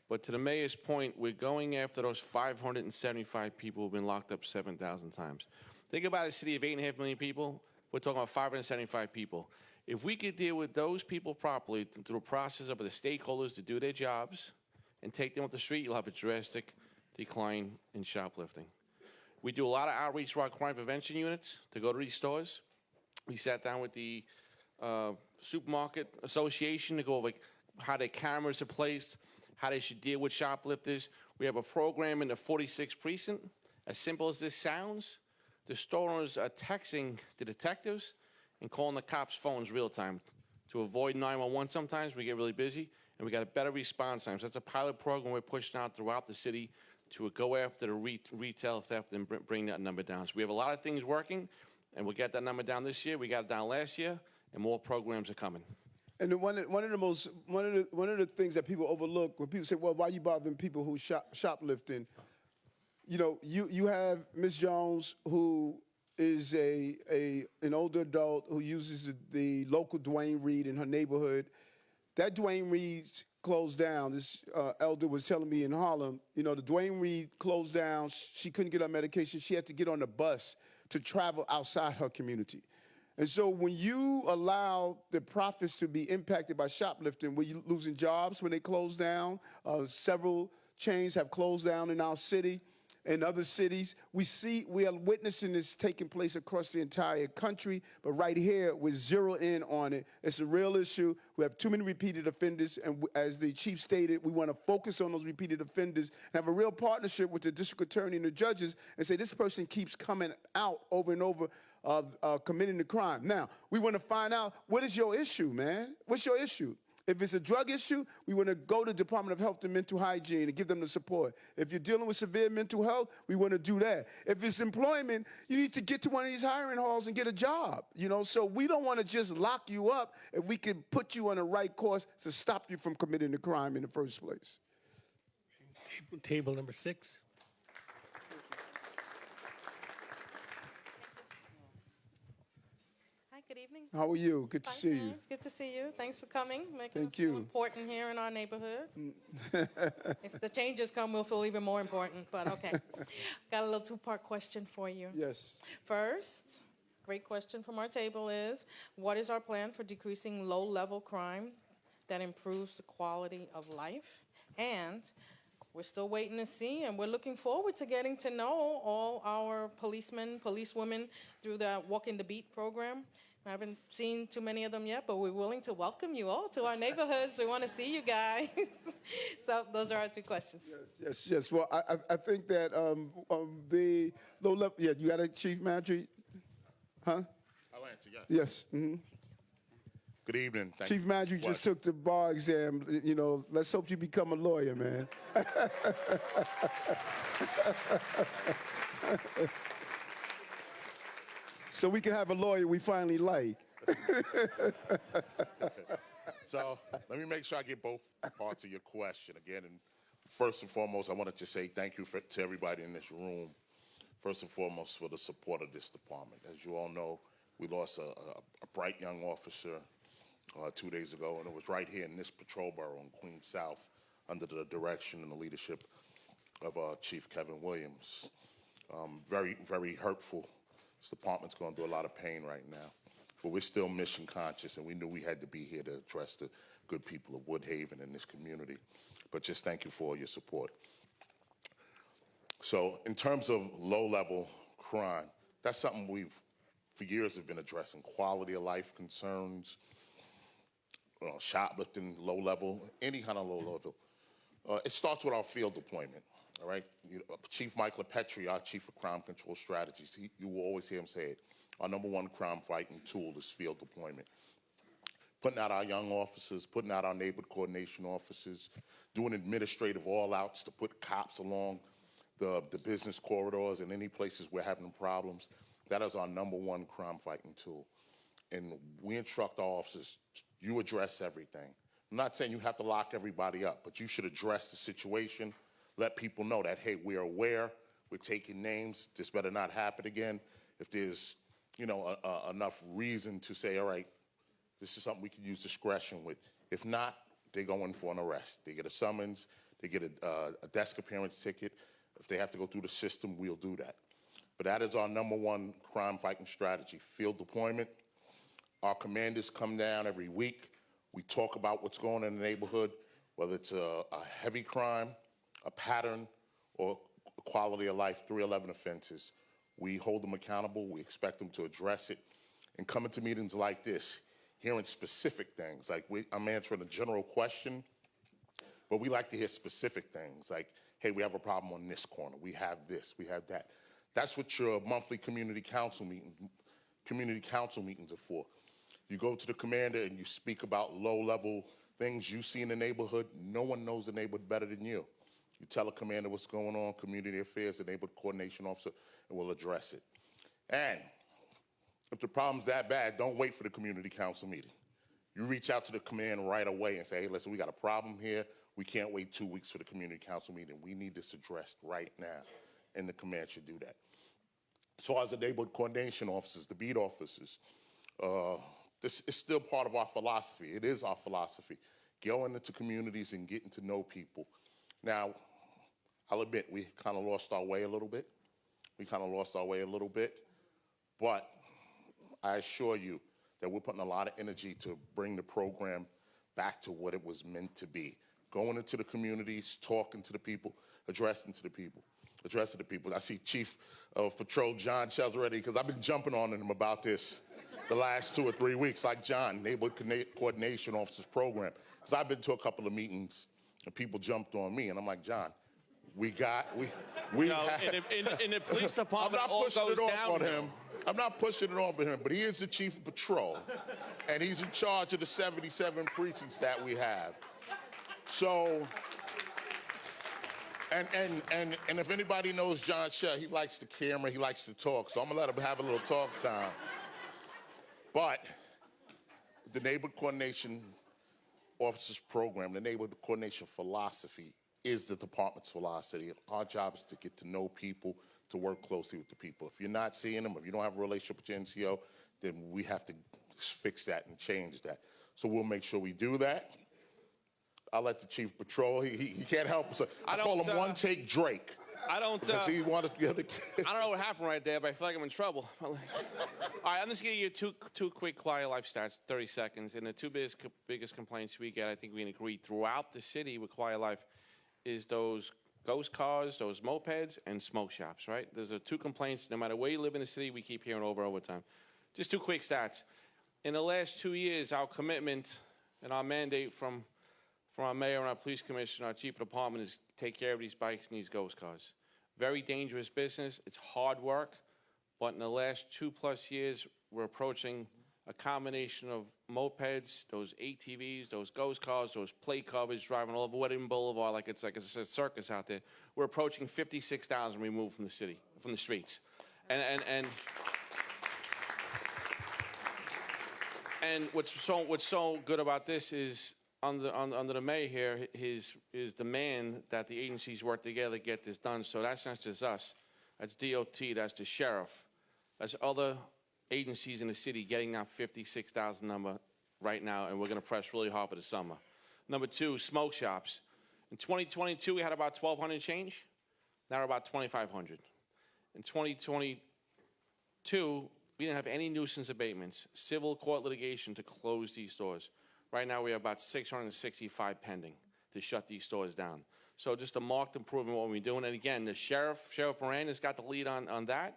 But to the mayor's point, we're going after those 575 people who've been locked up 7,000 times. Think about a city of 8.5 million people. We're talking about 575 people. If we could deal with those people properly through the process of the stakeholders to do their jobs and take them off the street, you'll have a drastic decline in shoplifting. We do a lot of outreach to our crime prevention units to go to these stores. We sat down with the Supermarket Association to go over how their cameras are placed, how they should deal with shoplifters. We have a program in the 46th precinct. As simple as this sounds, the store owners are texting the detectives and calling the cops' phones real time to avoid 911 sometimes. We get really busy, and we got a better response time. So that's a pilot program we're pushing out throughout the city to go after the retail theft and bring that number down. So we have a lot of things working, and we'll get that number down this year. We got it down last year, and more programs are coming. And one of the things that people overlook when people say, "Well, why are you bothering people who shoplifting?" You know, you have Miss Jones, who is an older adult who uses the local Dwayne Reed in her neighborhood. That Dwayne Reed's closed down. This elder was telling me in Harlem, you know, the Dwayne Reed closed down. She couldn't get her medication. She had to get on a bus to travel outside her community. And so when you allow the profits to be impacted by shoplifting, were you losing jobs when they closed down? Several chains have closed down in our city and other cities. We are witnessing this taking place across the entire country, but right here, we zero in on it. It's a real issue. We have too many repeated offenders, and as the chief stated, we want to focus on those repeated offenders and have a real partnership with the district attorney and the judges and say, this person keeps coming out over and over committing the crime. Now, we want to find out, what is your issue, man? What's your issue? If it's a drug issue, we want to go to the Department of Health and Mental Hygiene and give them the support. If you're dealing with severe mental health, we want to do that. If it's employment, you need to get to one of these hiring halls and get a job. You know, so we don't want to just lock you up if we can put you on the right course to stop you from committing the crime in the first place. Table number 6. Good evening. How are you? Good to see you. It's good to see you. Thanks for coming. Making Thank us you. feel important here in our neighborhood. If the changes come, we'll feel even more important, but okay. Got a little two-part question for you. Yes. First, great question from our table is, what is our plan for decreasing low-level crime that improves the quality of life? And we're still waiting to see, and we're looking forward to getting to know all our policemen, policewomen through the Walking the Beat program. I haven't seen too many of them yet, but we're willing to welcome you all to our neighborhoods. We want to see you guys. So those are our 2 questions. Yes. Well, I think that the low level, yeah, you got a Chief Mantry? Huh? I'll answer, yes. Yes. Mm-hmm. Good evening. Thank Chief Mantry just took the bar exam. You know, let's hope you become a lawyer, man. So we can have a lawyer we finally like. So let me make sure I get both parts of your question again. And first and foremost, I wanted to say thank you to everybody in this room. First and foremost, for the support of this department. As you all know, we lost a bright young officer 2 days ago, and it was right here in this patrol borough in Queens South under the direction and the leadership of Chief Kevin Williams. Very, very hurtful. This department's going through a lot of pain right now, but we're still mission conscious, and we knew we had to be here to address the good people of Woodhaven and this community. But just thank you for all your support. So in terms of low-level crime, that's something we've, for years, have been addressing. Quality of life concerns, shoplifting, low-level, any kind of low-level. It starts with our field deployment. All right, Chief Mike LaPetri, our Chief of Crime Control Strategies, you will always hear him say it. our number one crime fighting tool is field deployment. Putting out our young officers, putting out our neighborhood coordination officers, doing administrative all-outs to put cops along the business corridors and any places we're having problems. That is our number one crime fighting tool. And we instruct our officers, you address everything. I'm not saying you have to lock everybody up, but you should address the situation, let people know that, hey, we're aware, we're taking names, this better not happen again. If there's, enough reason to say, all right, this is something we can use discretion with. If not, they go in for an arrest. They get a summons, they get a desk appearance ticket. If they have to go through the system, we'll do that. But that is our number one crime fighting strategy, field deployment. Our commanders come down every week. We talk about what's going on in the neighborhood, whether it's a heavy crime, a pattern, or quality of life, 311 offenses. We hold them accountable. We expect them to address it. And coming to meetings like this, hearing specific things, like I'm answering a general question, but we like to hear specific things, like, hey, we have a problem on this corner. We have this, we have that. That's what your monthly community council meetings are for. You go to the commander and you speak about low-level things you see in the neighborhood. No one knows the neighborhood better than you. You tell a commander what's going on, community affairs, the neighborhood coordination officer, and we'll address it. And if the problem's that bad, don't wait for the community council meeting. You reach out to the command right away and say, hey, listen, we got a problem here. We can't wait 2 weeks for the community council meeting. We need this addressed right now, and the command should do that. So as the neighborhood coordination officers, the beat officers, this is still part of our philosophy. It is our philosophy, going into communities and getting to know people. Now, I'll admit, we kind of lost our way a little bit. But I assure you that we're putting a lot of energy to bring the program back to what it was meant to be. Going into the communities, talking to the people, addressing the people. I see Chief of Patrol John Shells already, because I've been jumping on him about this the last 2 or 3 weeks, like John, Neighborhood Coordination Officers Program. Because I've been to a couple of meetings and people jumped on me, and I'm like, John, we in the police department, I'm not pushing it off on him, but he is the chief of patrol, and he's in charge of the 77 precincts that we have. So, and if anybody knows John Shell, he likes the camera, he likes to talk, so I'm gonna let him have a little talk time. But the Neighborhood Coordination Officers Program, the Neighborhood Coordination Philosophy, is the department's philosophy. Our job is to get to know people, to work closely with the people. If you're not seeing them, if you don't have a relationship with your NCO, then we have to fix that and change that. So we'll make sure we do that. I'll let the chief patrol, he can't help us. I call him One Take Drake. I don't know what happened right there, but I feel like I'm in trouble. All right, I'm just gonna give you two quick quality of life stats, 30 seconds. And the two biggest complaints we get, I think we can agree throughout the city with quality of life, is those ghost cars, those mopeds, and smoke shops, right? Those are two complaints. No matter where you live in the city, we keep hearing over time. Just two quick stats. In the last 2 years, our commitment and our mandate from our mayor and our police commissioner, our chief of department, is take care of these bikes and these ghost cars. Very dangerous business. It's hard work. But in the last 2+ years, we're approaching a combination of mopeds, those ATVs, those ghost cars, those plate covers driving all over Woodhaven Boulevard like it's a circus out there. We're approaching 56,000 removed from the city, from the streets. And what's so good about this is under the mayor here, his demand that the agencies work together to get this done. So that's not just us. That's DOT, that's the sheriff, that's other agencies in the city getting that 56,000 number right now, and we're going to press really hard for the summer. Number two, smoke shops. In 2022, we had about 1,200 change. Now we're about 2,500. In 2022, we didn't have any nuisance abatements, civil court litigation to close these stores. Right now, we have about 665 pending to shut these stores down. So just a marked improvement in what we're doing. And again, the Sheriff Moran has got the lead on that,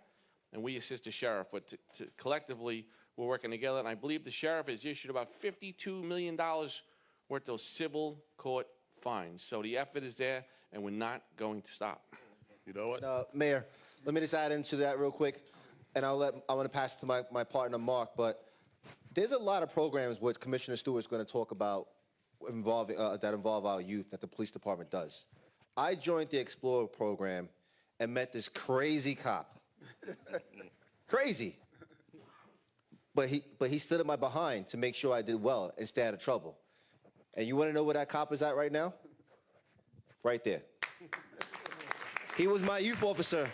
and we assist the sheriff. But collectively, we're working together. And I believe the sheriff has issued about $52 million worth of civil court fines. So the effort is there, and we're not going to stop. You know what? Mayor, let me just add into that real quick. and I want to pass it to my partner, Mark, but there's a lot of programs what Commissioner Stewart's going to talk about that involve our youth that the police department does. I joined the Explorer program and met this crazy cop. Crazy. But he stood at my behind to make sure I did well and stay out of trouble. And you want to know where that cop is at right now? Right there. He was my youth officer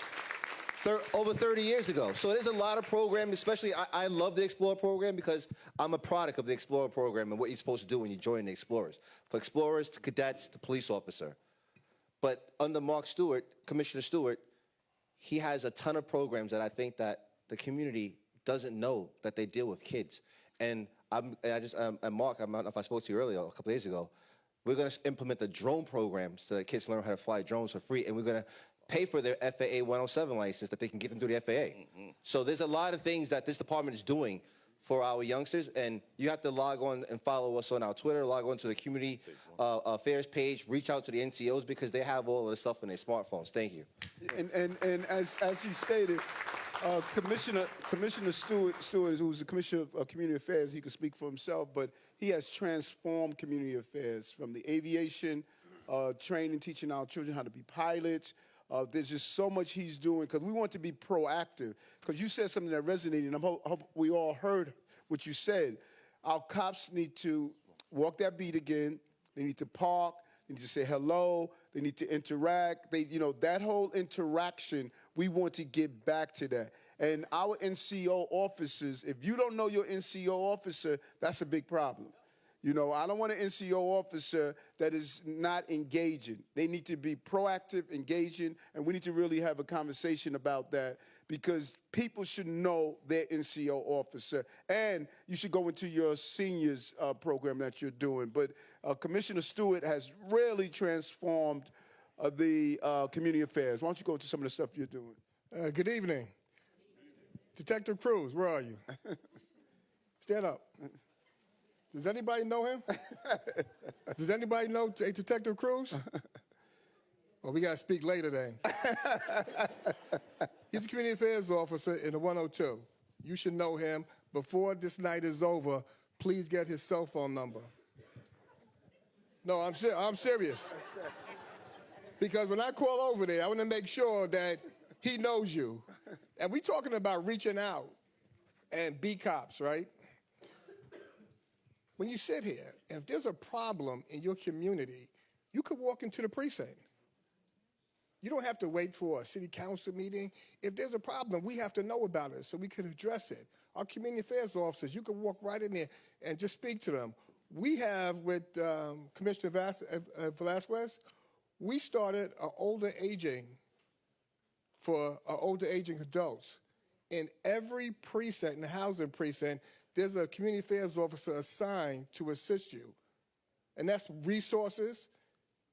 over 30 years ago. So there's a lot of programs, especially I love the Explorer program because I'm a product of the Explorer program and what you're supposed to do when you join the Explorers. For Explorers to cadets to police officer. But under Mark Stewart, Commissioner Stewart, he has a ton of programs that I think that the community doesn't know that they deal with kids. And Mark, I don't know if I spoke to you earlier, a couple days ago, we're going to implement the drone program so that kids learn how to fly drones for free, and we're going to pay for their FAA 107 license that they can get them through the FAA. So there's a lot of things that this department is doing for our youngsters, and you have to log on and follow us on our Twitter, log on to the community affairs page, reach out to the NCOs because they have all of this stuff in their smartphones. Thank you. And as he stated, Commissioner Stewart, who's the Commissioner of Community Affairs, he can speak for himself, but he has transformed community affairs from the aviation, training, teaching our children how to be pilots. There's just so much he's doing because we want to be proactive. Because you said something that resonated, and I hope we all heard what you said. Our cops need to walk that beat again. They need to park. They need to say hello. They need to interact. That whole interaction, we want to get back to that. And our NCO officers, if you don't know your NCO officer, that's a big problem. I don't want an NCO officer that is not engaging. They need to be proactive, engaging, and we need to really have a conversation about that because people should know their NCO officer. And you should go into your seniors program that you're doing. But Commissioner Stewart has really transformed the community affairs. Why don't you go into some of the stuff you're doing? Good evening. Detective Cruz, where are you? Stand up. Does anybody know him? Does anybody know Detective Cruz? Well, we got to speak later then. He's a community affairs officer in the 102. You should know him. Before this night is over, please get his cell phone number. No, I'm serious. Because when I call over there, I want to make sure that he knows you. And we're talking about reaching out and be cops, right? When you sit here, if there's a problem in your community, you could walk into the precinct. You don't have to wait for a city council meeting. If there's a problem, we have to know about it so we can address it. Our community affairs officers, you can walk right in there and just speak to them. We have, with Commissioner Velasquez, we started an older aging for older aging adults. In every precinct, in the housing precinct, there's a community affairs officer assigned to assist you. And that's resources,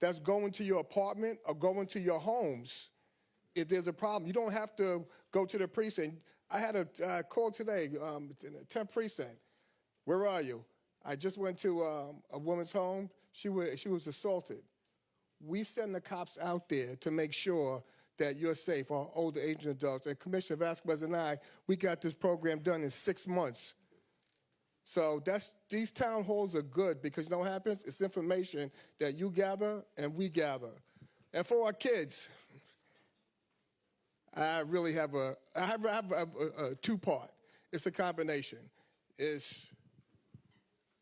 that's going to your apartment or going to your homes. If there's a problem, you don't have to go to the precinct. I had a call today in the 10th precinct. Where are you? I just went to a woman's home. She was assaulted. We send the cops out there to make sure that you're safe, our older aging adults. And Commissioner Vasquez and I, we got this program done in 6 months. So these town halls are good because you know what happens? It's information that you gather and we gather. And for our kids, I really have a two-part. It's a combination. It's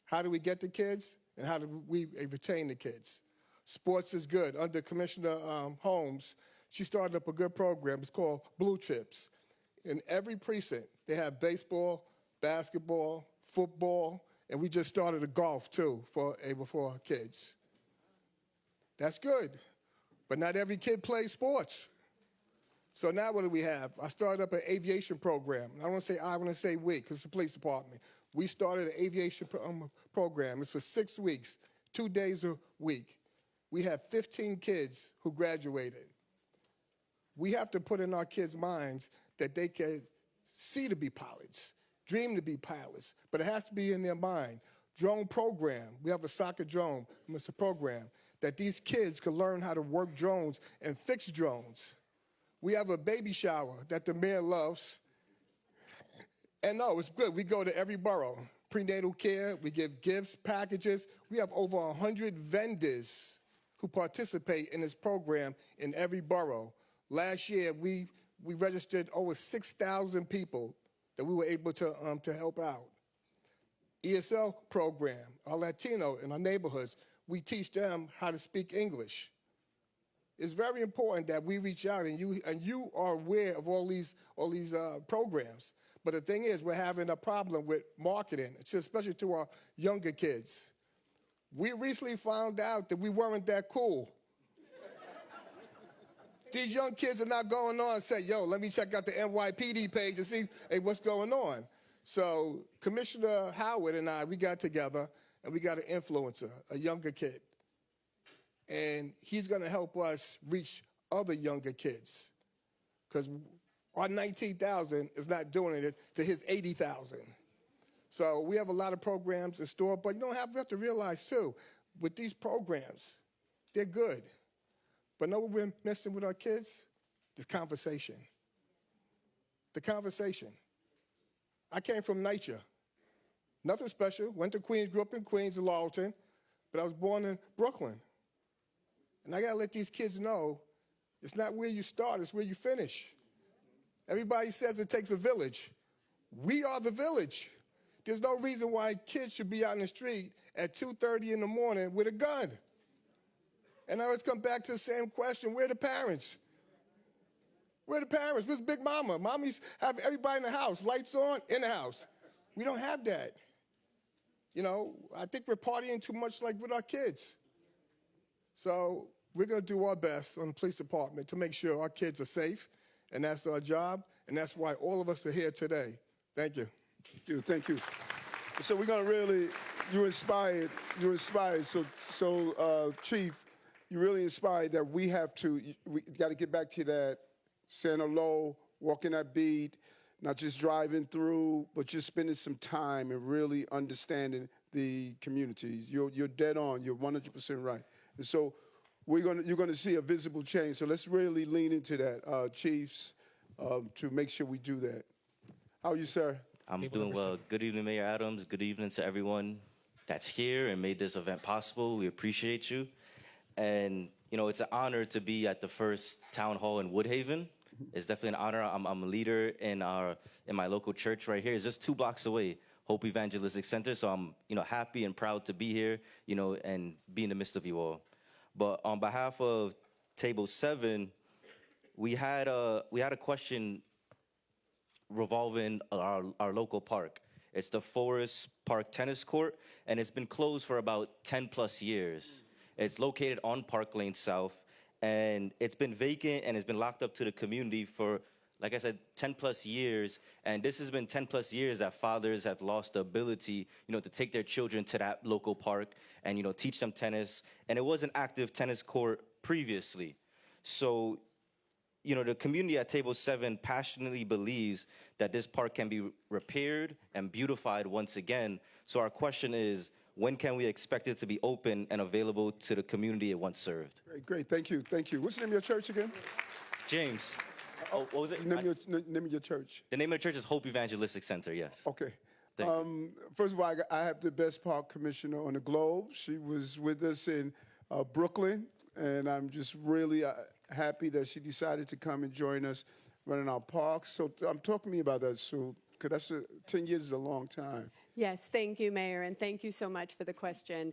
how do we get the kids and how do we retain the kids? Sports is good. Under Commissioner Holmes, she started up a good program. It's called Blue Chips. In every precinct, they have baseball, basketball, football, and we just started a golf, too, for our kids. That's good, but not every kid plays sports. So now what do we have? I started up an aviation program. I don't want to say I want to say we, because it's the police department. We started an aviation program. It's for 6 weeks, 2 days a week. We have 15 kids who graduated. We have to put in our kids' minds that they can see to be pilots, dream to be pilots, but it has to be in their mind. Drone program, we have a soccer drone, it's a program, that these kids can learn how to work drones and fix drones. We have a baby shower that the mayor loves, And no, it's good. We go to every borough. Prenatal care, we give gifts, packages. We have over 100 vendors who participate in this program in every borough. Last year, we registered over 6,000 people that we were able to help out. ESL program, our Latino in our neighborhoods, we teach them how to speak English. It's very important that we reach out and you are aware of all these programs. But the thing is, we're having a problem with marketing, especially to our younger kids. We recently found out that we weren't that cool. These young kids are not going on and say, yo, let me check out the NYPD page and see, hey, what's going on? So Commissioner Howard and I, we got together and we got an influencer, a younger kid. And he's gonna help us reach other younger kids. Because our 19,000 is not doing it to his 80,000. So we have a lot of programs in store, but you have to realize too, with these programs, they're good. But know what we're missing with our kids? The conversation. The conversation. I came from NYCHA. Nothing special. Went to Queens, grew up in Queens and Lawton, but I was born in Brooklyn. And I gotta let these kids know, it's not where you start, it's where you finish. Everybody says it takes a village. We are the village. There's no reason why kids should be out in the street at 2:30 in the morning with a gun. And I always come back to the same question, where are the parents? Where are the parents? Where's Big Mama? Mommies have everybody in the house, lights on, in the house. We don't have that. I think we're partying too much like with our kids. So we're gonna do our best on the police department to make sure our kids are safe, and that's our job, and that's why all of us are here today. Thank you. Thank you. So we're gonna you're inspired. So Chief, you're really inspired that we got to get back to that Santa Low, walking that beat, not just driving through, but just spending some time and really understanding the communities. You're dead on. You're 100% right. And so you're gonna see a visible change. So let's really lean into that, chiefs, to make sure we do that. How are you, sir? I'm doing well. Good evening, Mayor Adams. Good evening to everyone that's here and made this event possible. We appreciate you. And, it's an honor to be at the first town hall in Woodhaven. It's definitely an honor. I'm a leader in my local church right here. It's just 2 blocks away, Hope Evangelistic Center. So I'm, happy and proud to be here, and be in the midst of you all. But on behalf of Table 7, we had a question revolving our local park. It's the Forest Park Tennis Court, and it's been closed for about 10 plus years. It's located on Park Lane South, and it's been vacant and it's been locked up to the community for, like I said, 10 plus years. And this has been 10 plus years that fathers have lost the ability, to take their children to that local park and, teach them tennis. And it was an active tennis court previously. So, the community at Table 7 passionately believes that this park can be repaired and beautified once again. So our question is, when can we expect it to be open and available to the community it once served? Great. Thank you. What's the name of your church again? James. What was it? Name of your church. The name of the church is Hope Evangelistic Center, yes. Okay. First of all, I have the best park commissioner on the globe. She was with us in Brooklyn, and I'm just really happy that she decided to come and join us running our parks. So talk to me about that, Sue, because 10 years is a long time. Yes, thank you, Mayor, and thank you so much for the question.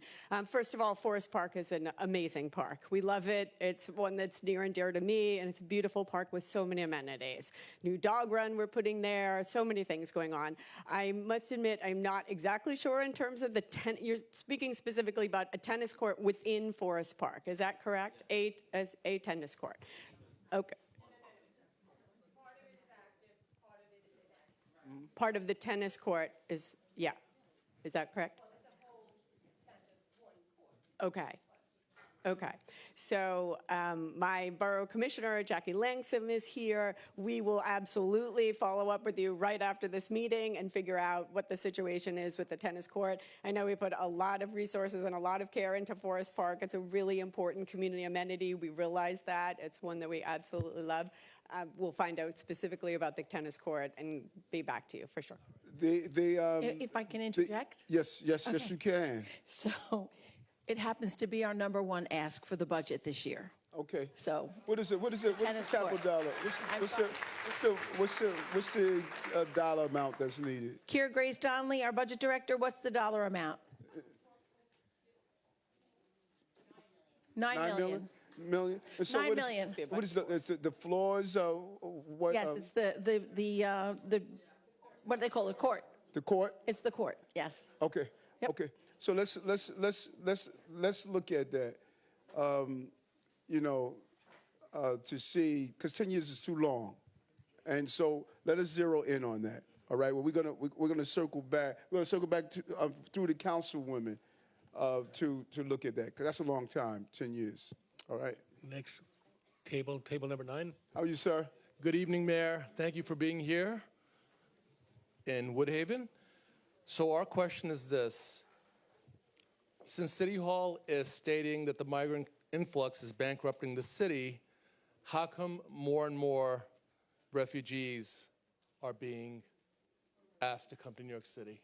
First of all, Forest Park is an amazing park. We love it. It's one that's near and dear to me, and it's a beautiful park with so many amenities. New dog run we're putting there, so many things going on. I must admit, I'm not exactly sure in terms of you're speaking specifically about a tennis court within Forest Park. Is that correct? A tennis court. Okay. Part of the tennis court is, yeah. Is that correct? Okay. So my borough commissioner, Jackie Langsam, is here. We will absolutely follow up with you right after this meeting and figure out what the situation is with the tennis court. I know we put a lot of resources and a lot of care into Forest Park. It's a really important community amenity. We realize that. It's one that we absolutely love. We'll find out specifically about the tennis court and be back to you for sure. If I can interject? Yes, you can. So it happens to be our #1 ask for the budget this year. Okay. So What is it? What's the Tennis capital court. dollar? What's the dollar amount that's needed? Kier Grace Donnelly, our budget director, what's the dollar amount? $9 million. Million? And so $9 what is- million. What is the floors? What? Yes, it's the what do they call it? Court. The court? It's the court. Yes. Okay. Okay. So let's look at that. To see, because 10 years is too long, and so let us zero in on that. All right. Well, we're gonna circle back. We're gonna circle back to, through the councilwomen to look at that, because that's a long time, 10 years. All right. Next table number 9. How are you, sir? Good evening, Mayor. Thank you for being here in Woodhaven. So our question is this. Since City Hall is stating that the migrant influx is bankrupting the city, how come more and more refugees are being asked to come to New York City?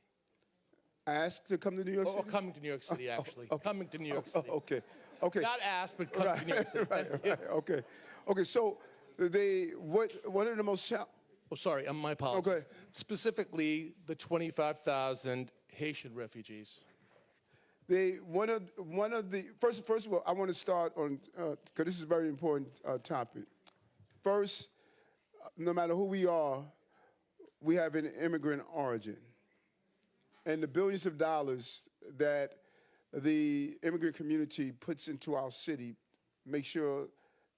Asked to come to New York City? Or coming to New York City, actually. Coming to New York City. Okay. Not asked, but coming to New York City. Right. Okay. Okay. So what are the most Oh, sorry. My apologies. Okay. Specifically, the 25,000 Haitian refugees. One of the first of all, I want to start on because this is a very important topic. First, no matter who we are, we have an immigrant origin, and the billions of dollars that the immigrant community puts into our city make sure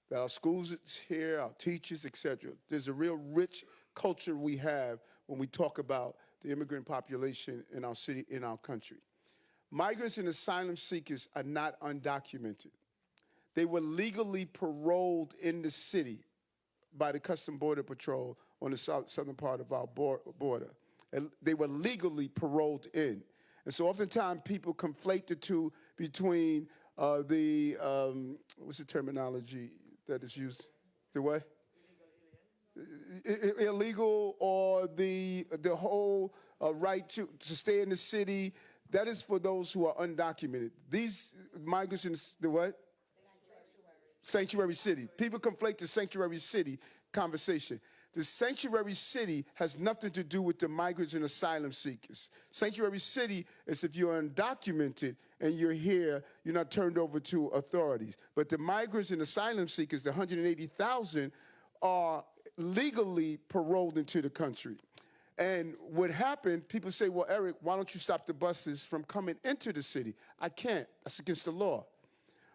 that our schools is here, our teachers, etc. There's a real rich culture we have when we talk about the immigrant population in our city, in our country. Migrants and asylum seekers are not undocumented. They were legally paroled in the city by the Customs Border Patrol on the southern part of our border. And they were legally paroled in. And so oftentimes people conflate the two between what's the terminology that is used? The what? Illegal, or the whole right to stay in the city. That is for those who are undocumented. These migrants in the what? Sanctuary city. People conflate the sanctuary city conversation. The sanctuary city has nothing to do with the migrants and asylum seekers. Sanctuary city is if you're undocumented and you're here, you're not turned over to authorities. But the migrants and asylum seekers, the 180,000, are legally paroled into the country. And what happened, people say, well, Eric, why don't you stop the buses from coming into the city? I can't. That's against the law.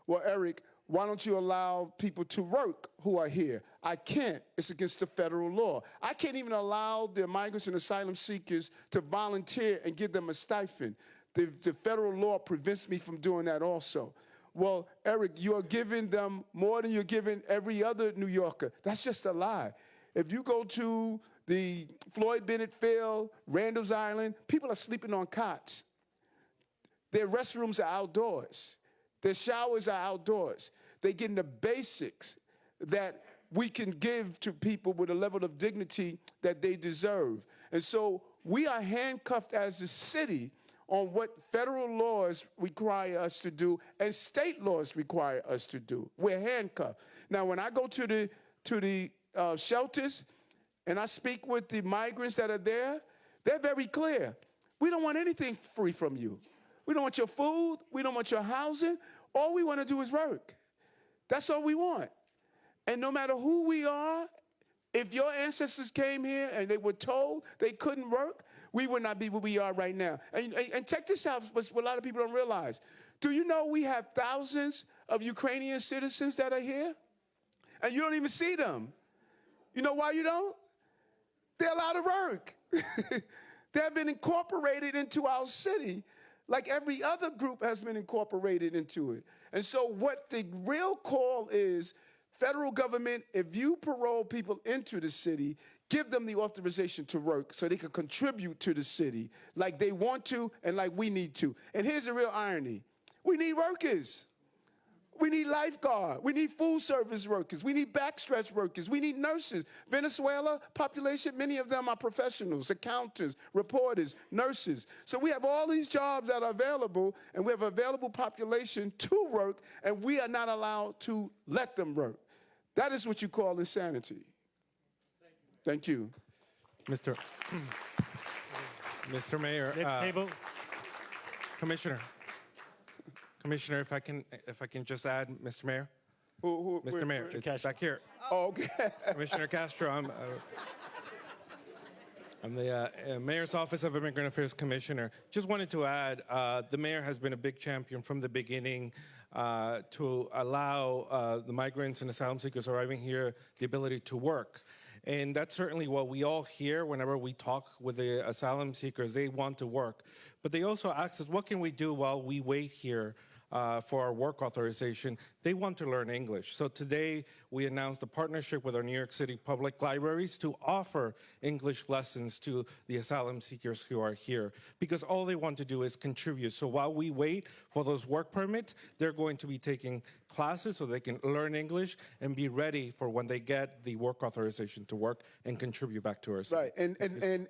Well, Eric, why don't you allow people to work who are here? I can't. It's against the federal law. I can't even allow the migrants and asylum seekers to volunteer and give them a stipend. The federal law prevents me from doing that also. Well, Eric, you are giving them more than you're giving every other New Yorker. That's just a lie. If you go to the Floyd Bennett Field, Randall's Island, people are sleeping on cots. Their restrooms are outdoors. Their showers are outdoors. They're getting the basics that we can give to people with a level of dignity that they deserve. And so we are handcuffed as a city on what federal laws require us to do and state laws require us to do. We're handcuffed. Now, when I go to the shelters and I speak with the migrants that are there, they're very clear. We don't want anything free from you. We don't want your food. We don't want your housing. All we want to do is work. That's all we want. And no matter who we are, if your ancestors came here and they were told they couldn't work, we would not be where we are right now. And check this out, what a lot of people don't realize. Do you know we have thousands of Ukrainian citizens that are here? And you don't even see them. You know why you don't? They're allowed to work. They have been incorporated into our city like every other group has been incorporated into it. And so what the real call is, federal government, if you parole people into the city, give them the authorization to work so they can contribute to the city like they want to and like we need to. And here's the real irony. We need workers. We need lifeguard. We need food service workers. We need backstretch workers. We need nurses. Venezuela population, many of them are professionals, accountants, reporters, nurses. So we have all these jobs that are available, and we have available population to work, and we are not allowed to let them work. That is what you call insanity. Thank you. Mr. Mayor. Next table. Commissioner, if I can just add, Mr. Mayor. Mr. Mayor, it's back here. Oh, okay. Commissioner Castro, I'm the Mayor's Office of Immigrant Affairs Commissioner. Just wanted to add, the mayor has been a big champion from the beginning to allow the migrants and asylum seekers arriving here the ability to work. And that's certainly what we all hear whenever we talk with the asylum seekers. They want to work. But they also ask us, what can we do while we wait here for our work authorization? They want to learn English. So today we announced a partnership with our New York City public libraries to offer English lessons to the asylum seekers who are here, because all they want to do is contribute. So while we wait for those work permits, they're going to be taking classes so they can learn English and be ready for when they get the work authorization to work and contribute back to our city. Right,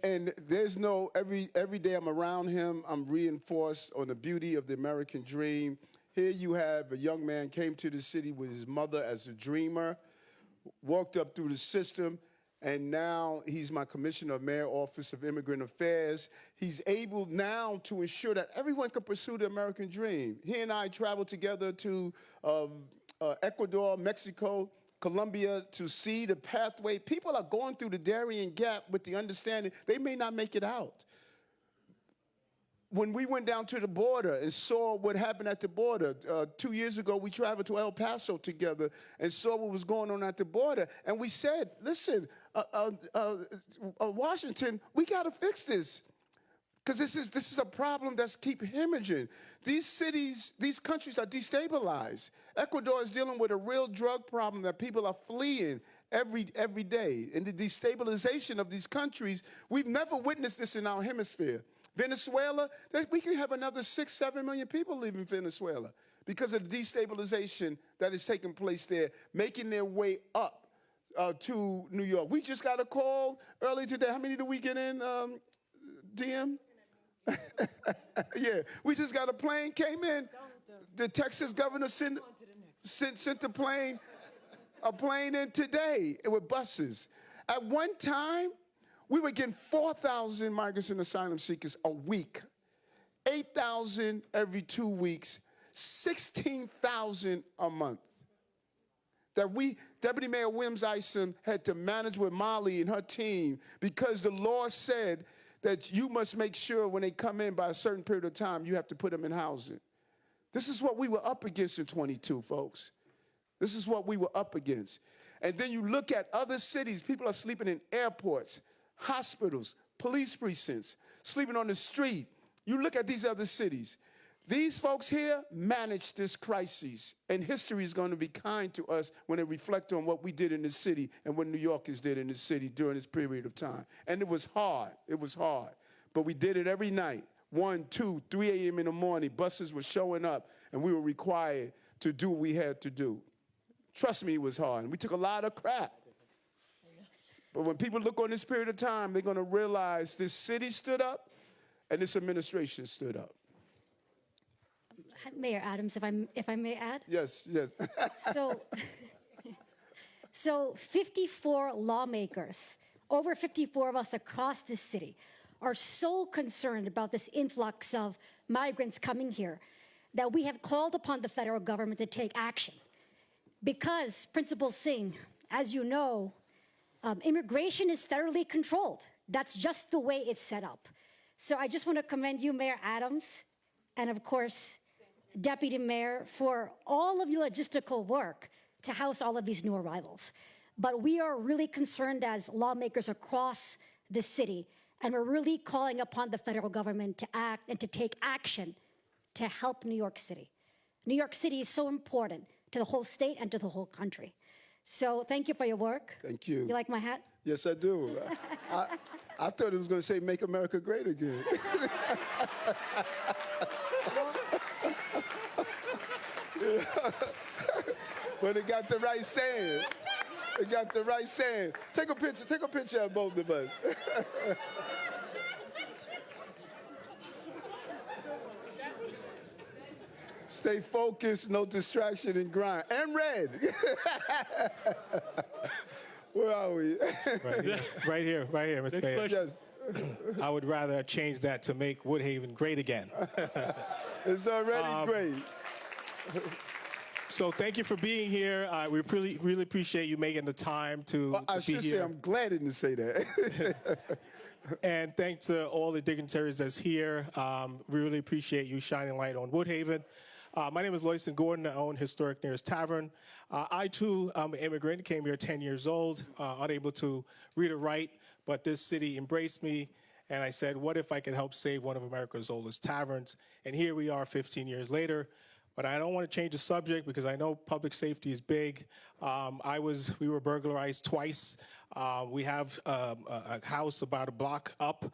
and there's no, every day I'm around him, I'm reinforced on the beauty of the American dream. Here you have a young man came to the city with his mother as a dreamer, walked up through the system, and now he's my Commissioner of Mayor Office of Immigrant Affairs. He's able now to ensure that everyone can pursue the American dream. He and I traveled together to Ecuador, Mexico, Colombia to see the pathway. People are going through the Darien Gap with the understanding they may not make it out. When we went down to the border and saw what happened at the border, 2 years ago, we traveled to El Paso together and saw what was going on at the border. And we said, listen, Washington, we got to fix this. Because this is a problem that's keep hemorrhaging. These cities, these countries are destabilized. Ecuador is dealing with a real drug problem that people are fleeing every day. And the destabilization of these countries, we've never witnessed this in our hemisphere. Venezuela, we can have another 6-7 million people leaving Venezuela because of the destabilization that is taking place there, making their way up to New York. We just got a call early today. How many did we get in, DM? Yeah, we just got a plane, came in. The Texas governor sent a plane in today with buses. At one time, we were getting 4,000 migrants and asylum seekers a week, 8,000 every 2 weeks, 16,000 a month. That Deputy Mayor Williams Isom had to manage with Molly and her team because the law said that you must make sure when they come in by a certain period of time, you have to put them in housing. This is what we were up against in 22, folks. This is what we were up against. And then you look at other cities, people are sleeping in airports, hospitals, police precincts, sleeping on the street. You look at these other cities. These folks here managed this crisis, and history is going to be kind to us when they reflect on what we did in the city and what New Yorkers did in the city during this period of time. And it was hard. It was hard. But we did it every night, 1, 2, 3 a.m. in the morning. Buses were showing up, and we were required to do what we had to do. Trust me, it was hard. And we took a lot of crap. But when people look on this period of time, they're going to realize this city stood up and this administration stood up. Mayor Adams, if I may add. Yes. So 54 lawmakers, over 54 of us across this city, are so concerned about this influx of migrants coming here that we have called upon the federal government to take action. Because, Principal Singh, as you know, immigration is federally controlled. That's just the way it's set up. So I just want to commend you, Mayor Adams, and of course, Deputy Mayor, for all of your logistical work to house all of these new arrivals. But we are really concerned as lawmakers across the city, and we're really calling upon the federal government to act and to take action to help New York City. New York City is so important to the whole state and to the whole country. So thank you for your work. Thank you. You like my hat? Yes, I do. I thought it was going to say, make America great again. But it got the right saying. It got the right saying. Take a picture of both of us. Stay focused, no distraction, and grind. And red. Where are we? Right here, Mr. Mayor. Yes. I would rather change that to make Woodhaven great again. It's already great. So thank you for being here. We really appreciate you making the time to I be should here. say I'm glad I didn't say that. And thanks to all the dignitaries that's here. We really appreciate you shining light on Woodhaven. My name is Loyston Gordon. I own Historic Nearest Tavern. I, too, am an immigrant, came here 10 years old, unable to read or write, but this city embraced me, and I said, what if I could help save one of America's oldest taverns? And here we are 15 years later. But I don't want to change the subject because I know public safety is big. We were burglarized twice. We have a house about a block up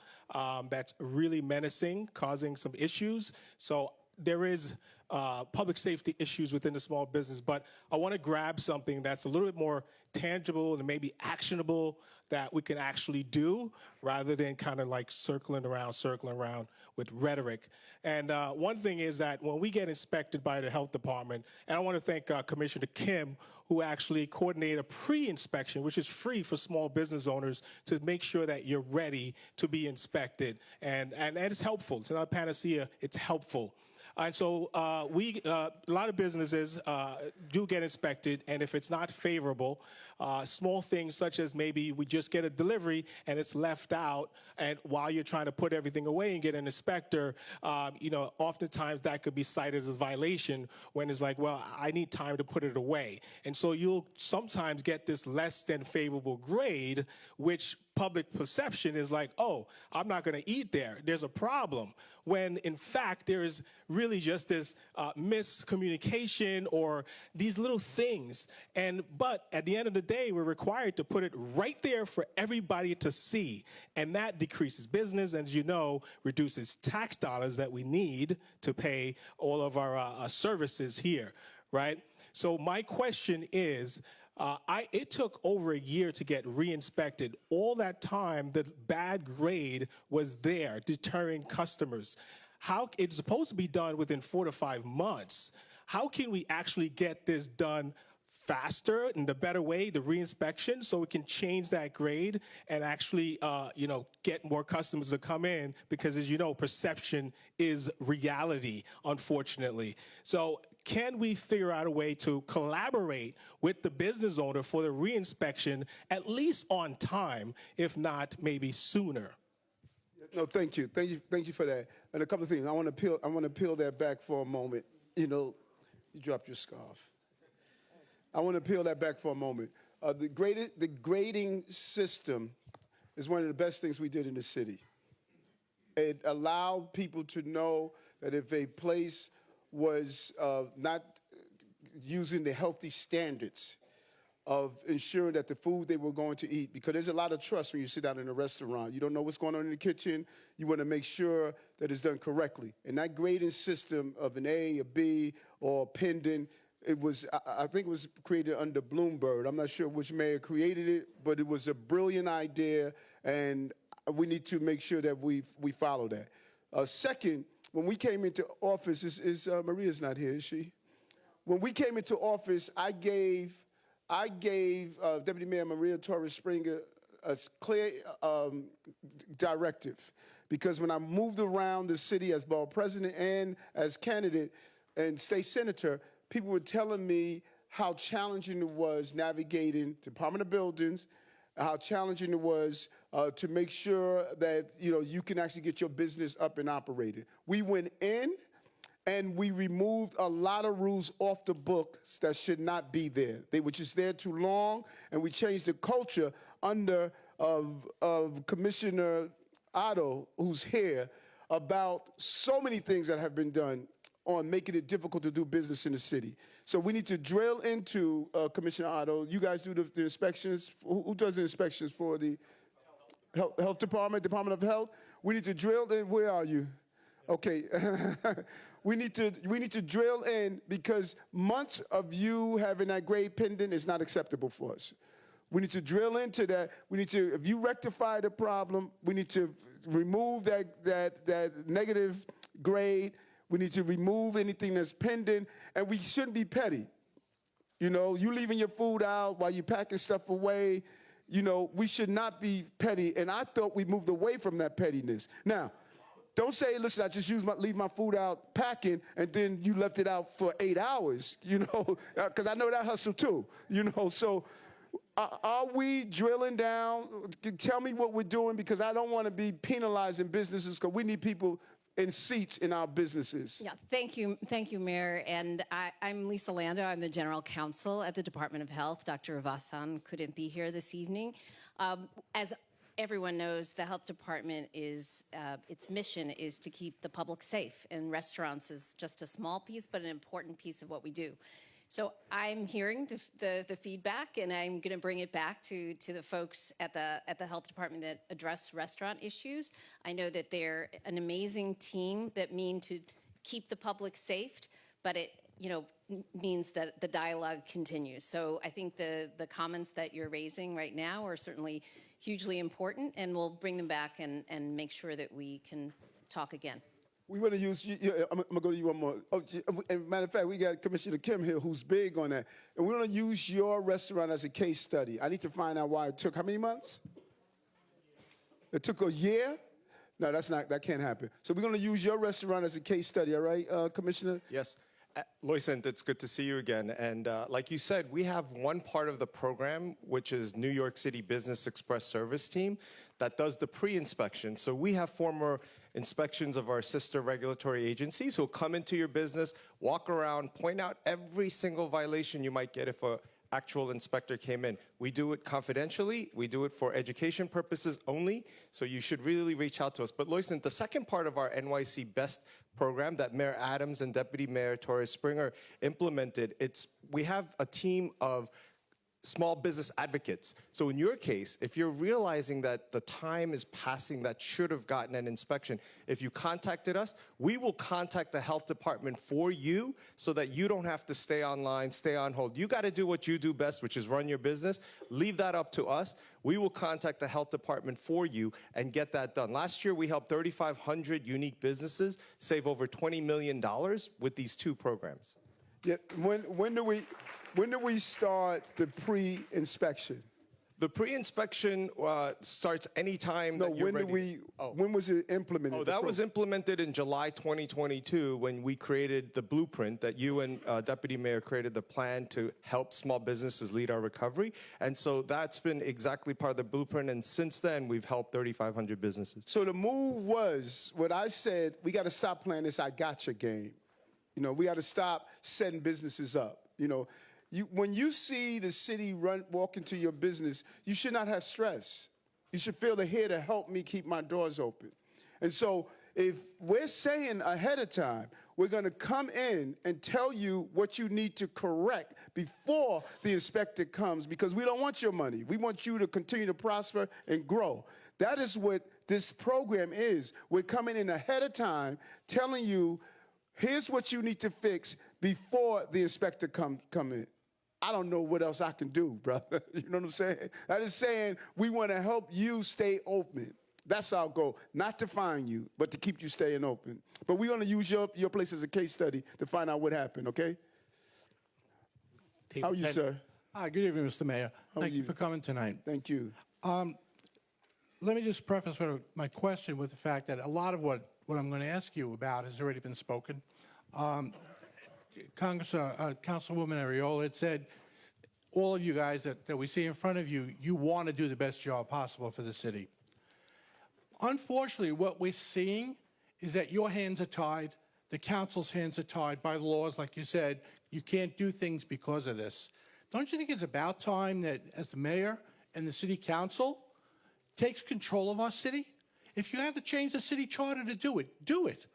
that's really menacing, causing some issues. So there is public safety issues within the small business, but I want to grab something that's a little bit more tangible and maybe actionable that we can actually do rather than kind of like circling around with rhetoric. And one thing is that when we get inspected by the health department, and I want to thank Commissioner Kim, who actually coordinated a pre-inspection, which is free for small business owners to make sure that you're ready to be inspected. And it's helpful. It's not a panacea, it's helpful. And so a lot of businesses do get inspected, and if it's not favorable, small things such as maybe we just get a delivery and it's left out, and while you're trying to put everything away and get an inspector, oftentimes that could be cited as a violation when it's like, well, I need time to put it away. And so you'll sometimes get this less than favorable grade, which public perception is like, oh, I'm not going to eat there. There's a problem. When in fact, there is really just this miscommunication or these little things. But at the end of the day, we're required to put it right there for everybody to see. And that decreases business, and as you know, reduces tax dollars that we need to pay all of our services here, right? So my question is, it took over a year to get re-inspected. All that time, the bad grade was there, deterring customers. It's supposed to be done within 4 to 5 months. How can we actually get this done faster in the better way, the re-inspection, so we can change that grade and actually, get more customers to come in? Because as you know, perception is reality, unfortunately. So can we figure out a way to collaborate with the business owner for the re-inspection, at least on time, if not maybe sooner? No, thank you for that. And a couple of things. I want to peel that back for a moment. You dropped your scarf. I want to peel that back for a moment. The grading system is one of the best things we did in the city. It allowed people to know that if a place was not using the healthy standards of ensuring that the food they were going to eat, because there's a lot of trust when you sit down in a restaurant. You don't know what's going on in the kitchen. You want to make sure that it's done correctly. And that grading system of an A, a B, or a pendant, I think it was created under Bloomberg. I'm not sure which mayor created it, but it was a brilliant idea, and we need to make sure that we follow that. Second, when we came into office, Maria's not here, is she? When we came into office, I gave Deputy Mayor Maria Torres Springer a clear directive, because when I moved around the city as borough president and as candidate and state senator, people were telling me how challenging it was navigating Department of Buildings, how challenging it was to make sure that you can actually get your business up and operating. We went in and we removed a lot of rules off the books that should not be there. They were just there too long, and we changed the culture under of Commissioner Otto, who's here, about so many things that have been done on making it difficult to do business in the city. So we need to drill into Commissioner Otto. You guys do the inspections. Who does the inspections for the Health Department, Department of Health? We need to drill in. Where are you? Okay, we need to drill in because months of you having that grade pending is not acceptable for us. We need to drill into that. We need to, if you rectify the problem, we need to remove that negative grade. We need to remove anything that's pending, and we shouldn't be petty. You know, you leaving your food out while you're packing stuff away. You know, we should not be petty, and I thought we moved away from that pettiness. Now, don't say, listen, I just leave my food out packing, and then you left it out for 8 hours, you know, because I know that hustle too, you know. So are we drilling down? Tell me what we're doing, because I don't want to be penalizing businesses, because we need people in seats in our businesses. Yeah, thank you, Mayor. And I'm Lisa Lando. I'm the General Counsel at the Department of Health. Dr. Avasan couldn't be here this evening. As everyone knows, the health department is, its mission is to keep the public safe, and restaurants is just a small piece, but an important piece of what we do. So I'm hearing the feedback, and I'm going to bring it back to the folks at the health department that address restaurant issues. I know that they're an amazing team that mean to keep the public safe, but it means that the dialogue continues. So I think the comments that you're raising right now are certainly hugely important, and we'll bring them back and make sure that we can talk again. We want to use, I'm going to go to you one more. Oh, and matter of fact, we got Commissioner Kim here who's big on that. And we're going to use your restaurant as a case study. I need to find out why it took how many months? It took a year? No, that can't happen. So we're going to use your restaurant as a case study, all right, Commissioner? Yes. Loycent, it's good to see you again. And like you said, we have one part of the program, which is New York City Business Express Service Team, that does the pre-inspection. So we have former inspections of our sister regulatory agencies who'll come into your business, walk around, point out every single violation you might get if an actual inspector came in. We do it confidentially. We do it for education purposes only. So you should really reach out to us. But Loycent, the second part of our NYC Best program that Mayor Adams and Deputy Mayor Torres Springer implemented, we have a team of small business advocates. So in your case, if you're realizing that the time is passing that should have gotten an inspection, if you contacted us, we will contact the health department for you so that you don't have to stay online, stay on hold. You got to do what you do best, which is run your business. Leave that up to us. We will contact the health department for you and get that done. Last year, we helped 3,500 unique businesses save over $20 million with these two programs. Yeah, when do we start the pre-inspection? The pre-inspection starts anytime that you're ready. When was it implemented? Oh, that was implemented in July 2022 when we created the blueprint that you and Deputy Mayor created the plan to help small businesses lead our recovery. And so that's been exactly part of the blueprint. And since then, we've helped 3,500 businesses. So the move was what I said, we got to stop playing this I gotcha game. You know, we got to stop setting businesses up. You know, when you see the city walk into your business, you should not have stress. You should feel they're here to help me keep my doors open. And so if we're saying ahead of time, we're going to come in and tell you what you need to correct before the inspector comes, because we don't want your money. We want you to continue to prosper and grow. That is what this program is. We're coming in ahead of time, telling you, here's what you need to fix before the inspector come in. I don't know what else I can do, brother. You know what I'm saying? I'm just saying we want to help you stay open. That's our goal, not to fine you, but to keep you staying open. But we're going to use your place as a case study to find out what happened, okay? How are you, sir? Hi, good evening, Mr. Mayor. Thank you for coming tonight. Thank you. Let me just preface my question with the fact that a lot of what I'm going to ask you about has already been spoken. Councilwoman Areola had said, all of you guys that we see in front of you, you want to do the best job possible for the city. Unfortunately, what we're seeing is that your hands are tied, the council's hands are tied by the laws. Like you said, you can't do things because of this. Don't you think it's about time that, as the mayor and the city council, takes control of our city? If you have to change the city charter to do it, do it.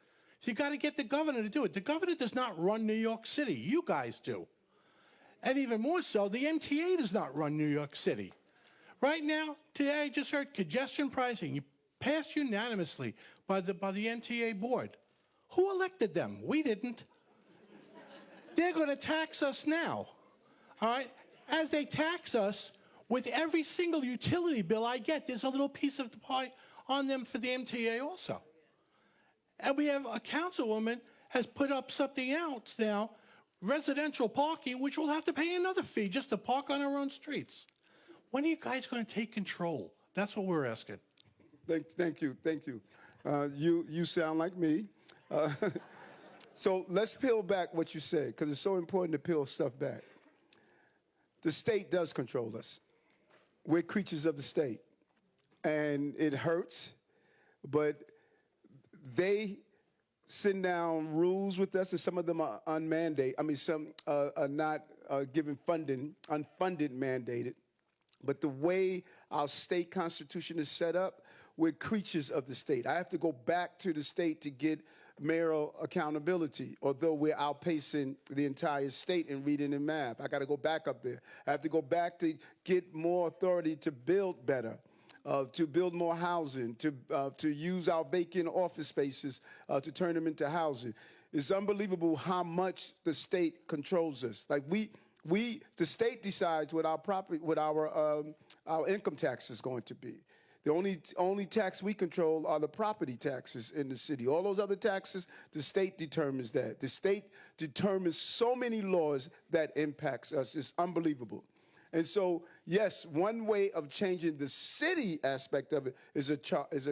If you got to get the governor to do it. The governor does not run New York City. You guys do. And even more so, the MTA does not run New York City. Right now, today I just heard congestion pricing passed unanimously by the MTA board. Who elected them? We didn't. They're going to tax us now, all right? As they tax us, with every single utility bill I get, there's a little piece of the pie on them for the MTA also. And we have a councilwoman has put up something else now, residential parking, which we'll have to pay another fee just to park on our own streets. When are you guys going to take control? That's what we're asking. Thank you. You sound like me. So let's peel back what you said, because it's so important to peel stuff back. The state does control us. We're creatures of the state. And it hurts, but they send down rules with us, and some of them are unmandated. I mean, some are not given funding, unfunded mandated. But the way our state constitution is set up, we're creatures of the state. I have to go back to the state to get mayoral accountability, although we're outpacing the entire state in reading and math. I got to go back up there. I have to go back to get more authority to build better, to build more housing, to use our vacant office spaces to turn them into housing. It's unbelievable how much the state controls us. Like the state decides what our property, what our income tax is going to be. The only tax we control are the property taxes in the city. All those other taxes, the state determines that. The state determines so many laws that impacts us. It's unbelievable. And so, yes, one way of changing the city aspect of it is a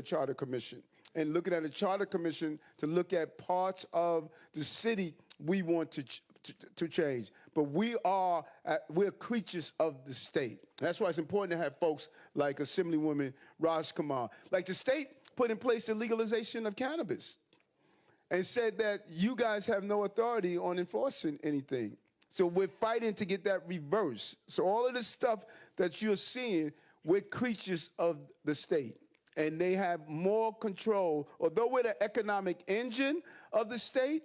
charter commission. And looking at a charter commission to look at parts of the city we want to change. But we're creatures of the state. That's why it's important to have folks like Assemblywoman Raj Kumar. Like the state put in place the legalization of cannabis and said that you guys have no authority on enforcing anything. So we're fighting to get that reversed. So all of this stuff that you're seeing, we're creatures of the state. And they have more control. Although we're the economic engine of the state,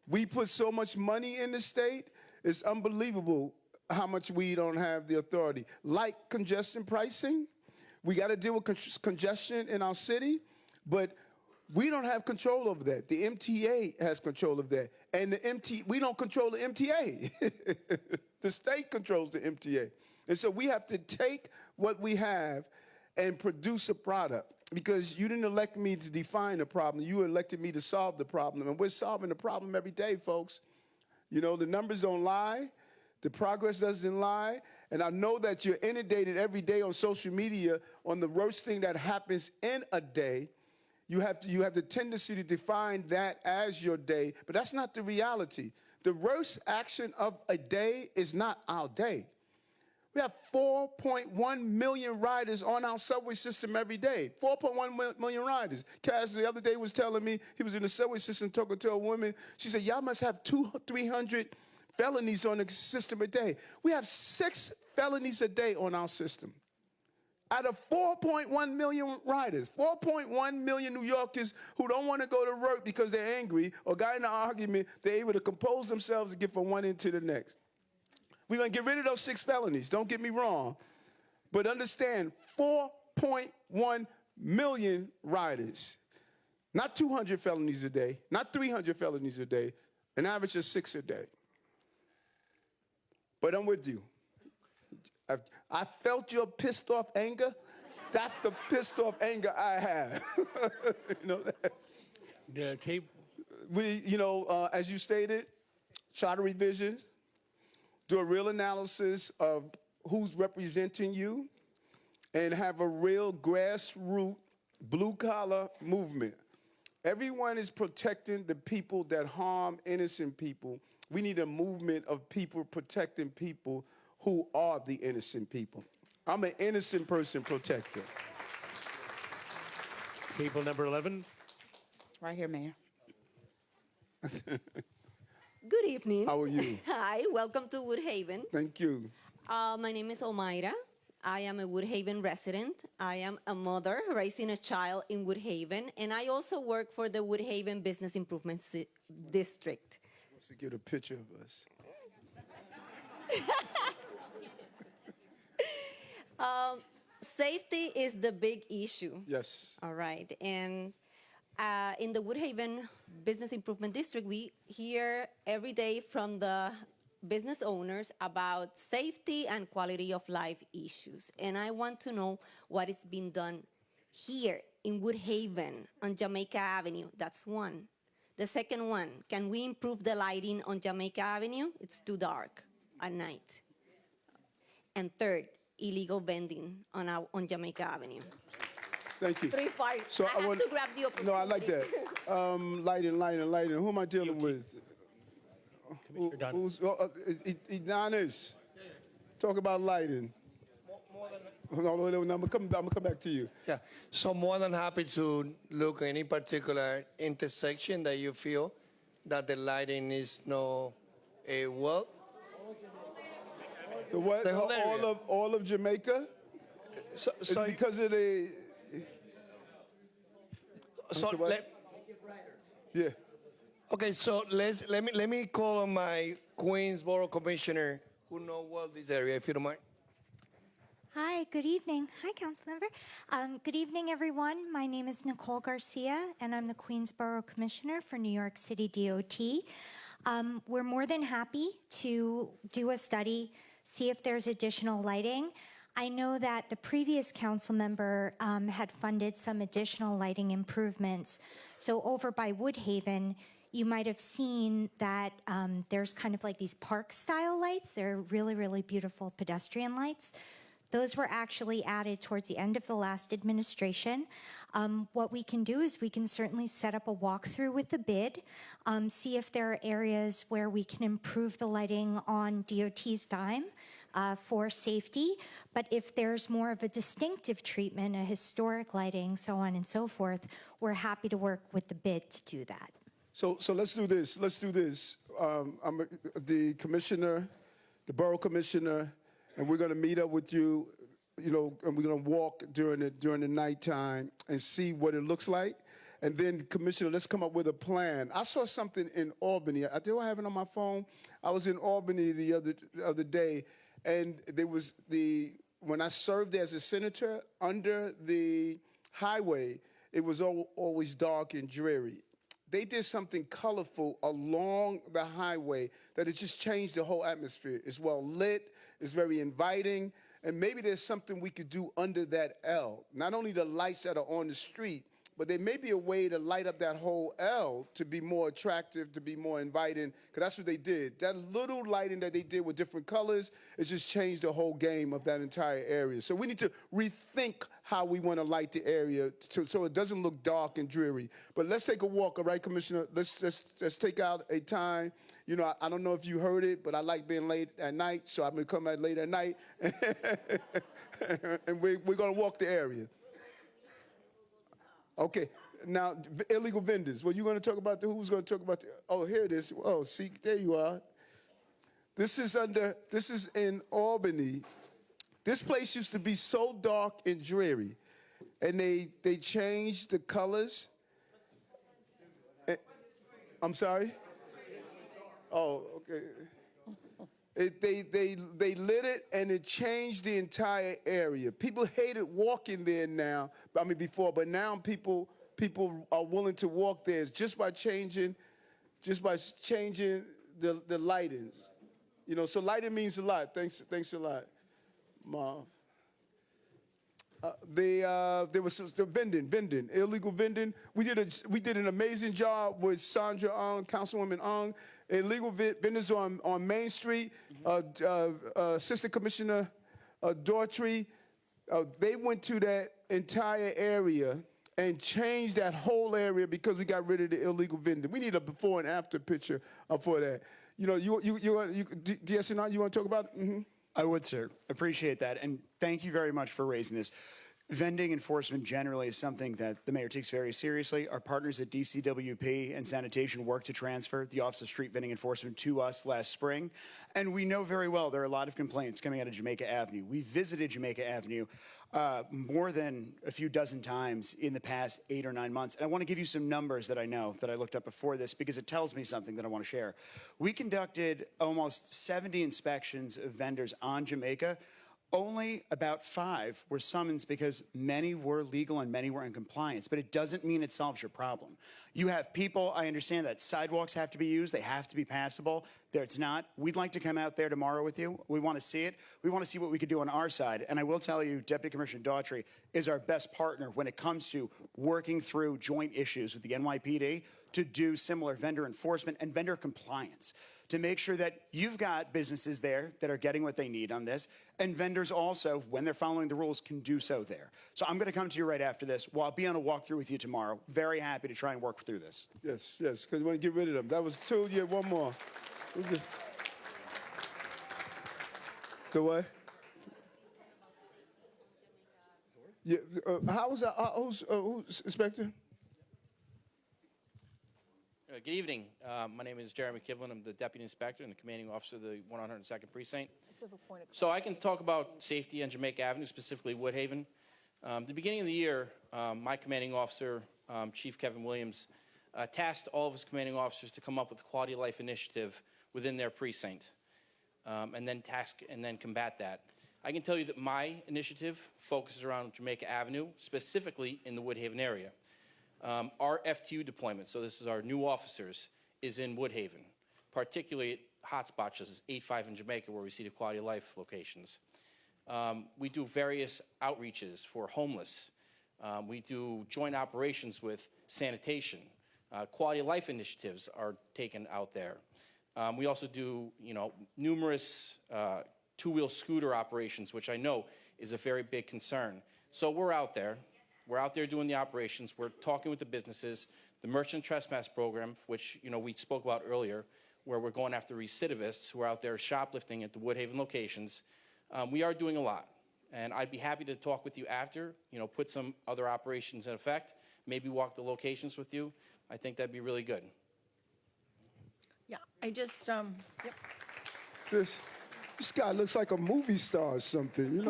we put so much money in the state, it's unbelievable how much we don't have the authority. Like congestion pricing, we got to deal with congestion in our city, but we don't have control over that. The MTA has control of that. And we don't control the MTA. The state controls the MTA. And so we have to take what we have and produce a product. Because you didn't elect me to define the problem. You elected me to solve the problem. And we're solving the problem every day, folks. You know, the numbers don't lie. The progress doesn't lie. And I know that you're inundated every day on social media on the worst thing that happens in a day. You have the tendency to define that as your day. But that's not the reality. The worst action of a day is not our day. We have 4.1 million riders on our subway system every day. 4.1 million riders. Cass the other day was telling me he was in the subway system talking to a woman. She said, y'all must have 300 felonies on the system a day. We have 6 felonies a day on our system. Out of 4.1 million riders, 4.1 million New Yorkers who don't want to go to work because they're angry or got in an argument, they're able to compose themselves and get from one end to the next. We're going to get rid of those 6 felonies, don't get me wrong. But understand, 4.1 million riders. Not 200 felonies a day, not 300 felonies a day, an average of 6 a day. But I'm with you. I felt your pissed off anger. That's the pissed off anger I have. You know that? The tape. As you stated, charter revisions. Do a real analysis of who's representing you and have a real grassroots blue-collar movement. Everyone is protecting the people that harm innocent people. We need a movement of people protecting people who are the innocent people. I'm an innocent person protector. Table number 11. Right here, Mayor. Good evening. How are you? Hi, welcome to Woodhaven. Thank you. My name is Omaira. I am a Woodhaven resident. I am a mother raising a child in Woodhaven, and I also work for the Woodhaven Business Improvement District. Wants to get a picture of us. Safety is the big issue. Yes. All right. And In the Woodhaven Business Improvement District, we hear every day from the business owners about safety and quality of life issues. And I want to know what is being done here in Woodhaven on Jamaica Avenue. That's one. The second one, can we improve the lighting on Jamaica Avenue? It's too dark at night. And third, illegal vending on Jamaica Avenue. Thank you. Three parts. So I have to grab the opportunity. No, I like that. Lighting. Who am I dealing with? Who's Adonis? Talk about lighting. I'm gonna come back to you. Yeah, so more than happy to look at any particular intersection that you feel that the lighting is no well. The what? The whole area. All of Jamaica? So it's because of the. So yeah. Okay, so let me call on my Queensboro commissioner who know well this area, if you don't mind. Hi, good evening. Hi, Councilmember. Good evening, everyone. My name is Nicole Garcia, and I'm the Queensboro Commissioner for New York City DOT. We're more than happy to do a study, see if there's additional lighting. I know that the previous council member had funded some additional lighting improvements. So over by Woodhaven, you might have seen that there's kind of like these park-style lights. They're really, really beautiful pedestrian lights. Those were actually added towards the end of the last administration. What we can do is we can certainly set up a walkthrough with the bid, see if there are areas where we can improve the lighting on DOT's dime for safety. But if there's more of a distinctive treatment, a historic lighting, so on and so forth, we're happy to work with the bid to do that. So let's do this. I'm the commissioner, the borough commissioner, and we're going to meet up with you, and we're going to walk during the nighttime and see what it looks like. And then, Commissioner, let's come up with a plan. I saw something in Albany. Do I have it on my phone? I was in Albany the other day, and there was when I served as a senator, under the highway, it was always dark and dreary. They did something colorful along the highway that has just changed the whole atmosphere. It's well lit. It's very inviting, and maybe there's something we could do under that L. Not only the lights that are on the street, but there may be a way to light up that whole L to be more attractive, to be more inviting, because that's what they did. That little lighting that they did with different colors, it just changed the whole game of that entire area. So we need to rethink how we want to light the area so it doesn't look dark and dreary. But let's take a walk, all right, Commissioner? Let's take out a time. I don't know if you heard it, but I like being late at night, so I'm going to come out late at night, and we're going to walk the area. Okay, now, illegal vendors. Well, you're going to talk about who's going to talk about oh, here it is. Oh, see, there you are. This is in Albany. This place used to be so dark and dreary, and they changed the colors. I'm sorry? Oh, okay. They lit it, and it changed the entire area. People hated walking there now. Before, but now people are willing to walk there just by changing the lightings. So lighting means a lot. Thanks a lot, Marv. There was vending, illegal vending. We did an amazing job with Sandra Ong, Councilwoman Ong. Illegal vendors on Main Street. Assistant Commissioner Daughtry, they went to that entire area and changed that whole area because we got rid of the illegal vending. We need a before and after picture for that. DSNR, you want to talk about it? Mm-hmm. I would, sir. Appreciate that. And thank you very much for raising this. Vending enforcement generally is something that the mayor takes very seriously. Our partners at DCWP and Sanitation worked to transfer the Office of Street Vending Enforcement to us last spring. And we know very well there are a lot of complaints coming out of Jamaica Avenue. We visited Jamaica Avenue more than a few dozen times in the past 8 or 9 months. And I want to give you some numbers that I know that I looked up before this because it tells me something that I want to share. We conducted almost 70 inspections of vendors on Jamaica. Only about 5 were summoned because many were legal and many were in compliance, but it doesn't mean it solves your problem. You have people, I understand that sidewalks have to be used, they have to be passable. There it's not. We'd like to come out there tomorrow with you. We want to see it. We want to see what we could do on our side. And I will tell you, Deputy Commissioner Daughtry is our best partner when it comes to working through joint issues with the NYPD to do similar vendor enforcement and vendor compliance, to make sure that you've got businesses there that are getting what they need on this, and vendors also, when they're following the rules, can do so there. So I'm going to come to you right after this. Well, I'll be on a walkthrough with you tomorrow. Very happy to try and work through this. Yes, yes, because we want to get rid of them. That was 2. Yeah, one more. Who's it? The what? Yeah, how was that? Who's Inspector? Good evening. My name is Jeremy Kivlin. I'm the Deputy Inspector and the Commanding Officer of the 102nd Precinct. So I can talk about safety on Jamaica Avenue, specifically Woodhaven. The beginning of the year, my Commanding Officer, Chief Kevin Williams, tasked all of his commanding officers to come up with a quality of life initiative within their precinct, and then combat that. I can tell you that my initiative focuses around Jamaica Avenue, specifically in the Woodhaven area. Our FTU deployment, so this is our new officers, is in Woodhaven, particularly at hotspots such as 8-5 in Jamaica, where we see the quality of life locations. We do various outreaches for homeless. We do joint operations with sanitation. Quality of life initiatives are taken out there. We also do, numerous two-wheel scooter operations, which I know is a very big concern. So we're out there. We're out there doing the operations. We're talking with the businesses. The merchant trespass program, which we spoke about earlier, where we're going after recidivists who are out there shoplifting at the Woodhaven locations. We are doing a lot, and I'd be happy to talk with you after. Put some other operations in effect. Maybe walk the locations with you. I think that'd be really good. Yeah, I just yep. This guy looks like a movie star or something,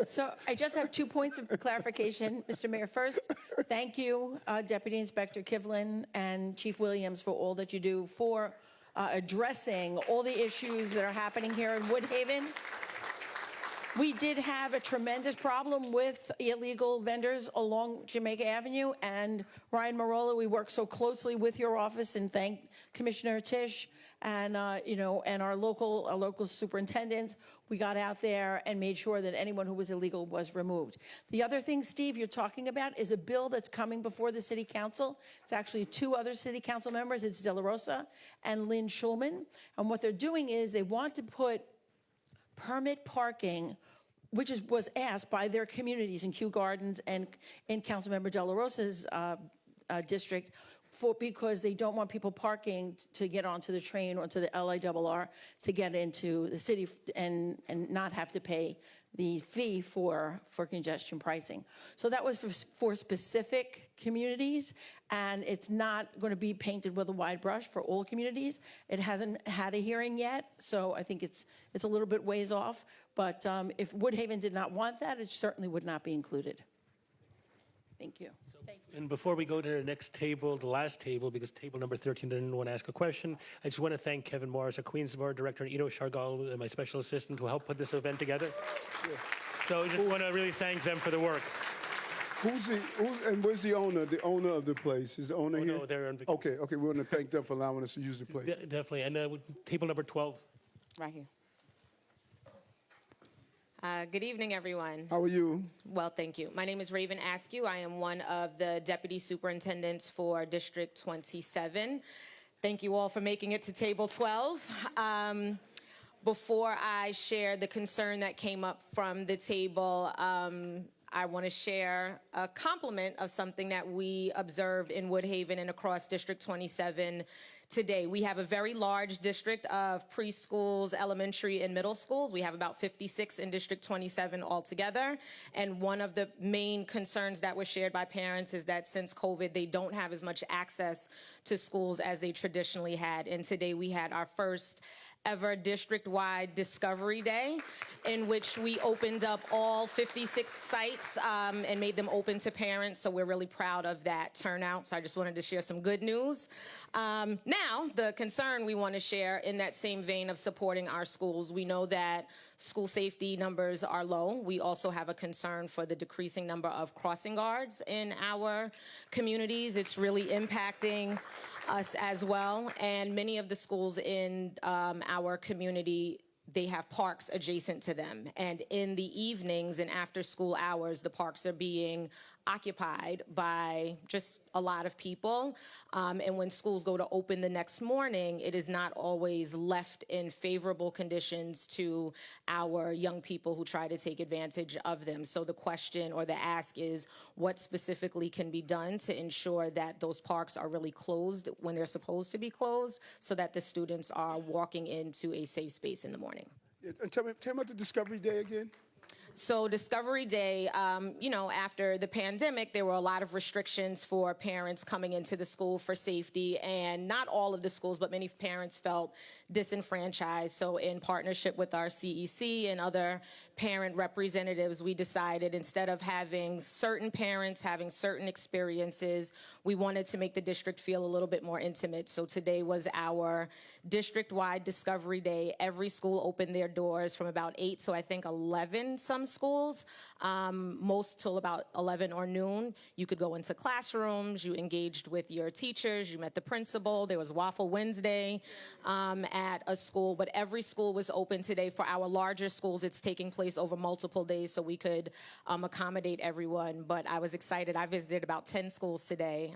So I just have 2 points of clarification, Mr. Mayor. First, thank you, Deputy Inspector Kivlin and Chief Williams, for all that you do for addressing all the issues that are happening here in Woodhaven. We did have a tremendous problem with illegal vendors along Jamaica Avenue, and Ryan Marola, we work so closely with your office, and thank Commissioner Tisch and and our local superintendents. We got out there and made sure that anyone who was illegal was removed. The other thing, Steve, you're talking about is a bill that's coming before the City Council. It's actually 2 other City Council members. It's De La Rosa and Lynn Schulman. And what they're doing is they want to put permit parking, which was asked by their communities in Kew Gardens and in Councilmember De La Rosa's district, because they don't want people parking to get onto the train or to the LIRR to get into the city and not have to pay the fee for congestion pricing. So that was for specific communities, and it's not going to be painted with a wide brush for all communities. It hasn't had a hearing yet, so I think it's a little bit ways off. But if Woodhaven did not want that, it certainly would not be included. Thank you. And before we go to the next table, the last table, because table number 13 didn't want to ask a question, I just want to thank Kevin Morris, our Queensborough Director, and Ito Shargal, my special assistant, who helped put this event together. So I just want to really thank them for the work. And where's the owner? The owner of the place? Is the owner here? No, they're on Okay, we want to thank them for allowing us to use the place. Definitely. And table number 12. Right here. Good evening, everyone. How are you? Well, thank you. My name is Raven Askew. I am one of the deputy superintendents for District 27. Thank you all for making it to table 12. Before I share the concern that came up from the table, I want to share a compliment of something that we observed in Woodhaven and across District 27 today. We have a very large district of preschools, elementary, and middle schools. We have about 56 in District 27 altogether. And one of the main concerns that was shared by parents is that since COVID, they don't have as much access to schools as they traditionally had. And today we had our first ever district-wide Discovery Day, in which we opened up all 56 sites and made them open to parents. So we're really proud of that turnout. So I just wanted to share some good news. Now, the concern we want to share in that same vein of supporting our schools. We know that school safety numbers are low. We also have a concern for the decreasing number of crossing guards in our communities. It's really impacting us as well. And many of the schools in our community, they have parks adjacent to them. And in the evenings and after school hours, the parks are being occupied by just a lot of people. And when schools go to open the next morning, it is not always left in favorable conditions to our young people who try to take advantage of them. So the question or the ask is, what specifically can be done to ensure that those parks are really closed when they're supposed to be closed, so that the students are walking into a safe space in the morning? And tell me about the Discovery Day again. So Discovery Day, after the pandemic, there were a lot of restrictions for parents coming into the school for safety, and not all of the schools, but many parents felt disenfranchised. So in partnership with our CEC and other parent representatives, we decided instead of having certain parents having certain experiences, we wanted to make the district feel a little bit more intimate. So today was our district-wide Discovery Day. Every school opened their doors from about 8, so I think 11 some schools, most till about 11 or noon. You could go into classrooms, you engaged with your teachers, you met the principal. There was Waffle Wednesday at a school, but every school was open today. For our larger schools, it's taking place over multiple days so we could accommodate everyone. But I was excited. I visited about 10 schools today.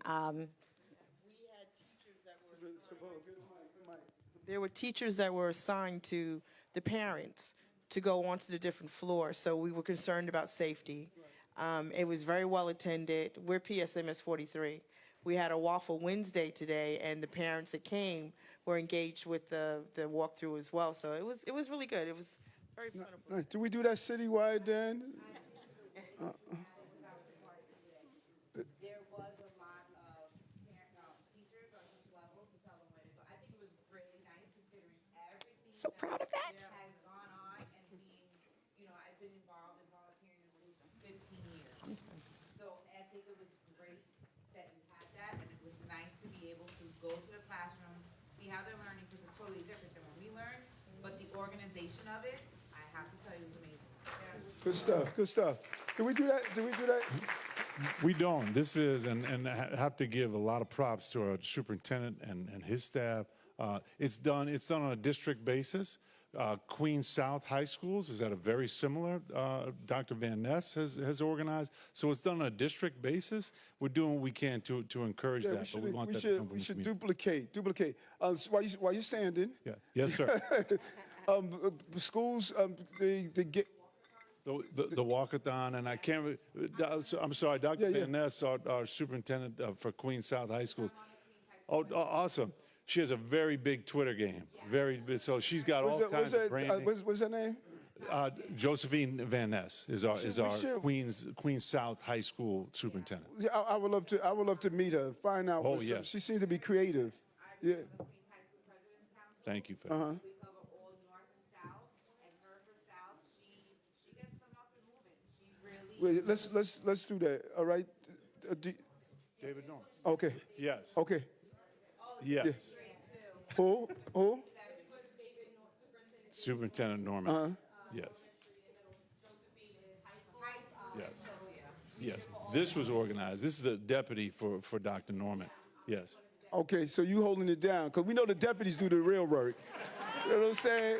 There were teachers that were assigned to the parents to go onto the different floors, so we were concerned about safety. It was very well attended. We're PSMS 43. We had a Waffle Wednesday today, and the parents that came were engaged with the walkthrough as well. So it was really good. It was very wonderful. Nice. Do we do that citywide, Dan? There was a lot of teachers on each level to tell them where to go. I think it was really nice considering everything. So proud of that. Has gone on, and being, I've been involved in volunteering in schools for 15 years. So I think it was great that you had that, and it was nice to be able to go to the classroom, see how they're learning, because it's totally different than when we learned. But the organization of it, I have to tell you, was amazing. Good stuff. Good stuff. Did we do that? Did we do that? We don't. This is, and I have to give a lot of props to our superintendent and his staff. It's done on a district basis. Queens South High Schools is at a very similar. Dr. Van Ness has organized, so it's done on a district basis. We're doing what we can to encourage that, but we want that to come from we the should community. duplicate. So while you're standing. Yeah. Yes, sir. Schools, they get. The walkathon, and I can't. I'm sorry, Dr. Van Ness, our superintendent for Queens South High Schools. Oh, awesome! She has a very big Twitter game. Very big. So she's got all kinds of branding. What's her name? Josephine Van Ness is our Queens South High School superintendent. Yeah, I would love to meet her, find out. Oh, yes. She seems to be creative. Yeah. Thank you for Uh-huh. Wait, let's do that. All right. David Norman. Okay. Yes. Okay. Yes. Who? Superintendent Norman. Yes. Yes. Yes. This was organized. This is a deputy for Dr. Norman. Yes. Okay, so you holding it down, because we know the deputies do the real work. You know what I'm saying?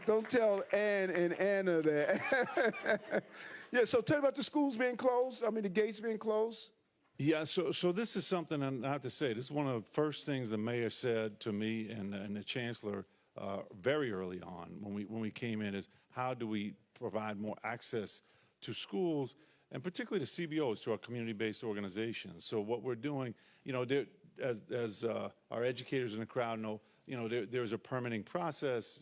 Don't tell Ann and Anna that. Yeah, so tell me about the schools being closed. I mean, the gates being closed. Yeah, so this is something, and I have to say, this is one of the first things the mayor said to me and the chancellor very early on when we came in is, how do we provide more access to schools, and particularly to CBOs, to our community-based organizations. So what we're doing, as our educators in the crowd know, there's a permitting process,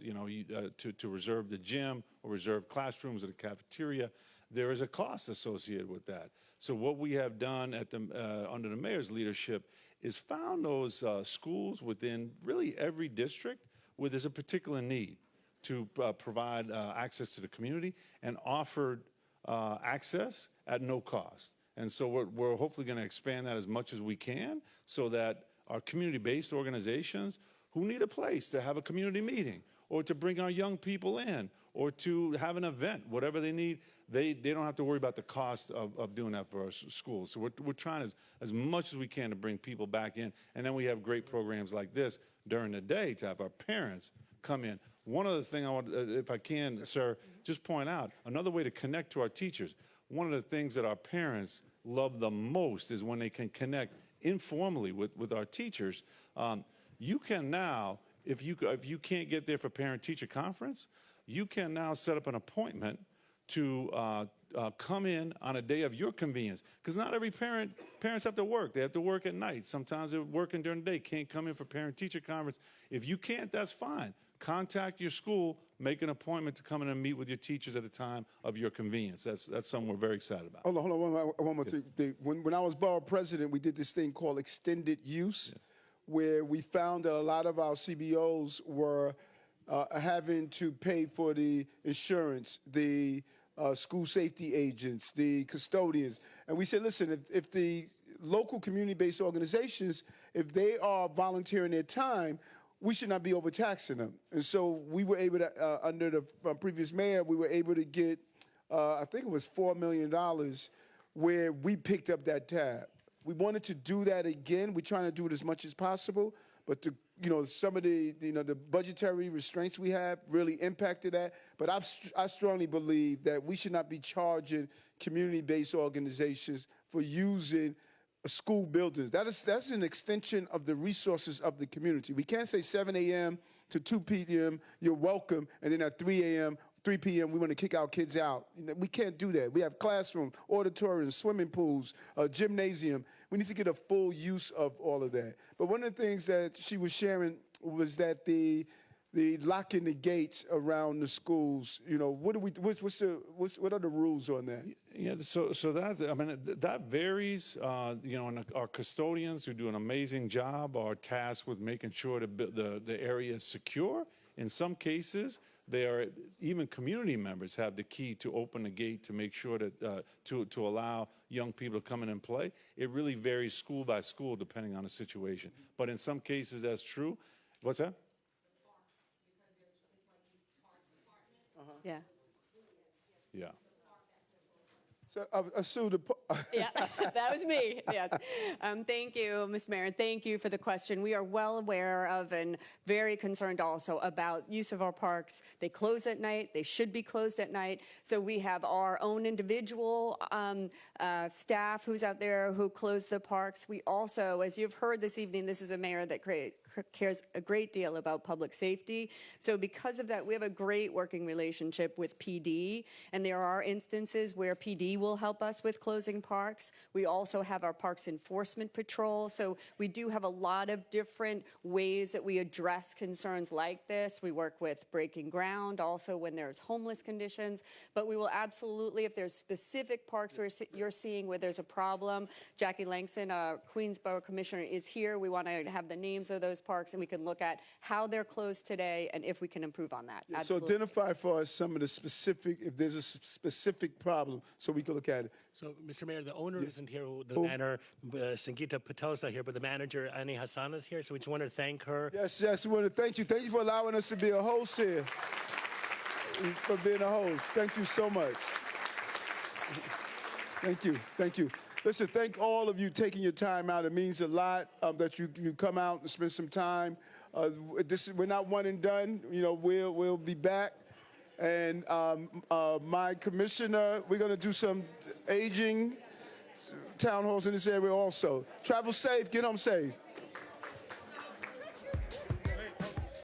to reserve the gym or reserve classrooms or the cafeteria. There is a cost associated with that. So what we have done under the mayor's leadership is found those schools within really every district where there's a particular need to provide access to the community and offered access at no cost. And so we're hopefully going to expand that as much as we can so that our community-based organizations who need a place to have a community meeting or to bring our young people in or to have an event, whatever they need, they don't have to worry about the cost of doing that for our schools. So we're trying as much as we can to bring people back in. And then we have great programs like this during the day to have our parents come in. One other thing I want, if I can, sir, just point out, another way to connect to our teachers. One of the things that our parents love the most is when they can connect informally with our teachers. You can now, if you can't get there for parent-teacher conference, you can now set up an appointment to come in on a day of your convenience. Because not every parents have to work. They have to work at night. Sometimes they're working during the day, can't come in for parent-teacher conference. If you can't, that's fine. Contact your school, make an appointment to come in and meet with your teachers at a time of your convenience. That's something we're very excited about. Hold on, one more thing. When I was borough president, we did this thing called extended use, where we found that a lot of our CBOs were having to pay for the insurance, the school safety agents, the custodians. And we said, listen, if the local community-based organizations, if they are volunteering their time, we should not be overtaxing them. And so we were able to, under the previous mayor, we were able to get, I think it was $4 million, where we picked up that tab. We wanted to do that again. We're trying to do it as much as possible, but some of the the budgetary restraints we have really impacted that. But I strongly believe that we should not be charging community-based organizations for using school buildings. That's an extension of the resources of the community. We can't say 7 a.m. to 2 p.m. you're welcome, and then at 3 p.m. we want to kick our kids out. We can't do that. We have classrooms, auditoriums, swimming pools, a gymnasium. We need to get a full use of all of that. But one of the things that she was sharing was that the locking the gates around the schools. What are the rules on that? Yeah, so that varies. And our custodians who do an amazing job are tasked with making sure the area is secure. In some cases, even community members have the key to open the gate to make sure that to allow young people to come in and play. It really varies school by school depending on the situation. But in some cases, that's true. What's that? Yeah. Yeah. So Sue, yeah, that was me. Yes. Thank you, Ms. Mayor, and thank you for the question. We are well aware of and very concerned also about use of our parks. They close at night. They should be closed at night. So we have our own individual staff who's out there who close the parks. We also, as you've heard this evening, this is a mayor that cares a great deal about public safety. So because of that, we have a great working relationship with PD, and there are instances where PD will help us with closing parks. We also have our Parks Enforcement Patrol. So we do have a lot of different ways that we address concerns like this. We work with Breaking Ground also when there's homeless conditions, but we will absolutely, if there's specific parks where you're seeing where there's a problem, Jackie Langston, Queensborough Commissioner, is here. We want to have the names of those parks and we can look at how they're closed today and if we can improve on that. So identify for us some of the specific, if there's a specific problem, so we can look at it. So, Mr. Mayor, the owner isn't here. The manager, Sangeeta Patel, is not here, but the manager, Ani Hassan, is here. So we just want to thank her. Yes, we want to thank you. Thank you for allowing us to be a host here. For being a host. Thank you so much. Thank you. Thank you. Listen, thank all of you taking your time out. It means a lot that you come out and spend some time. We're not one and done. We'll be back. And my commissioner, we're going to do some aging town halls in this area also. Travel safe. Get home safe.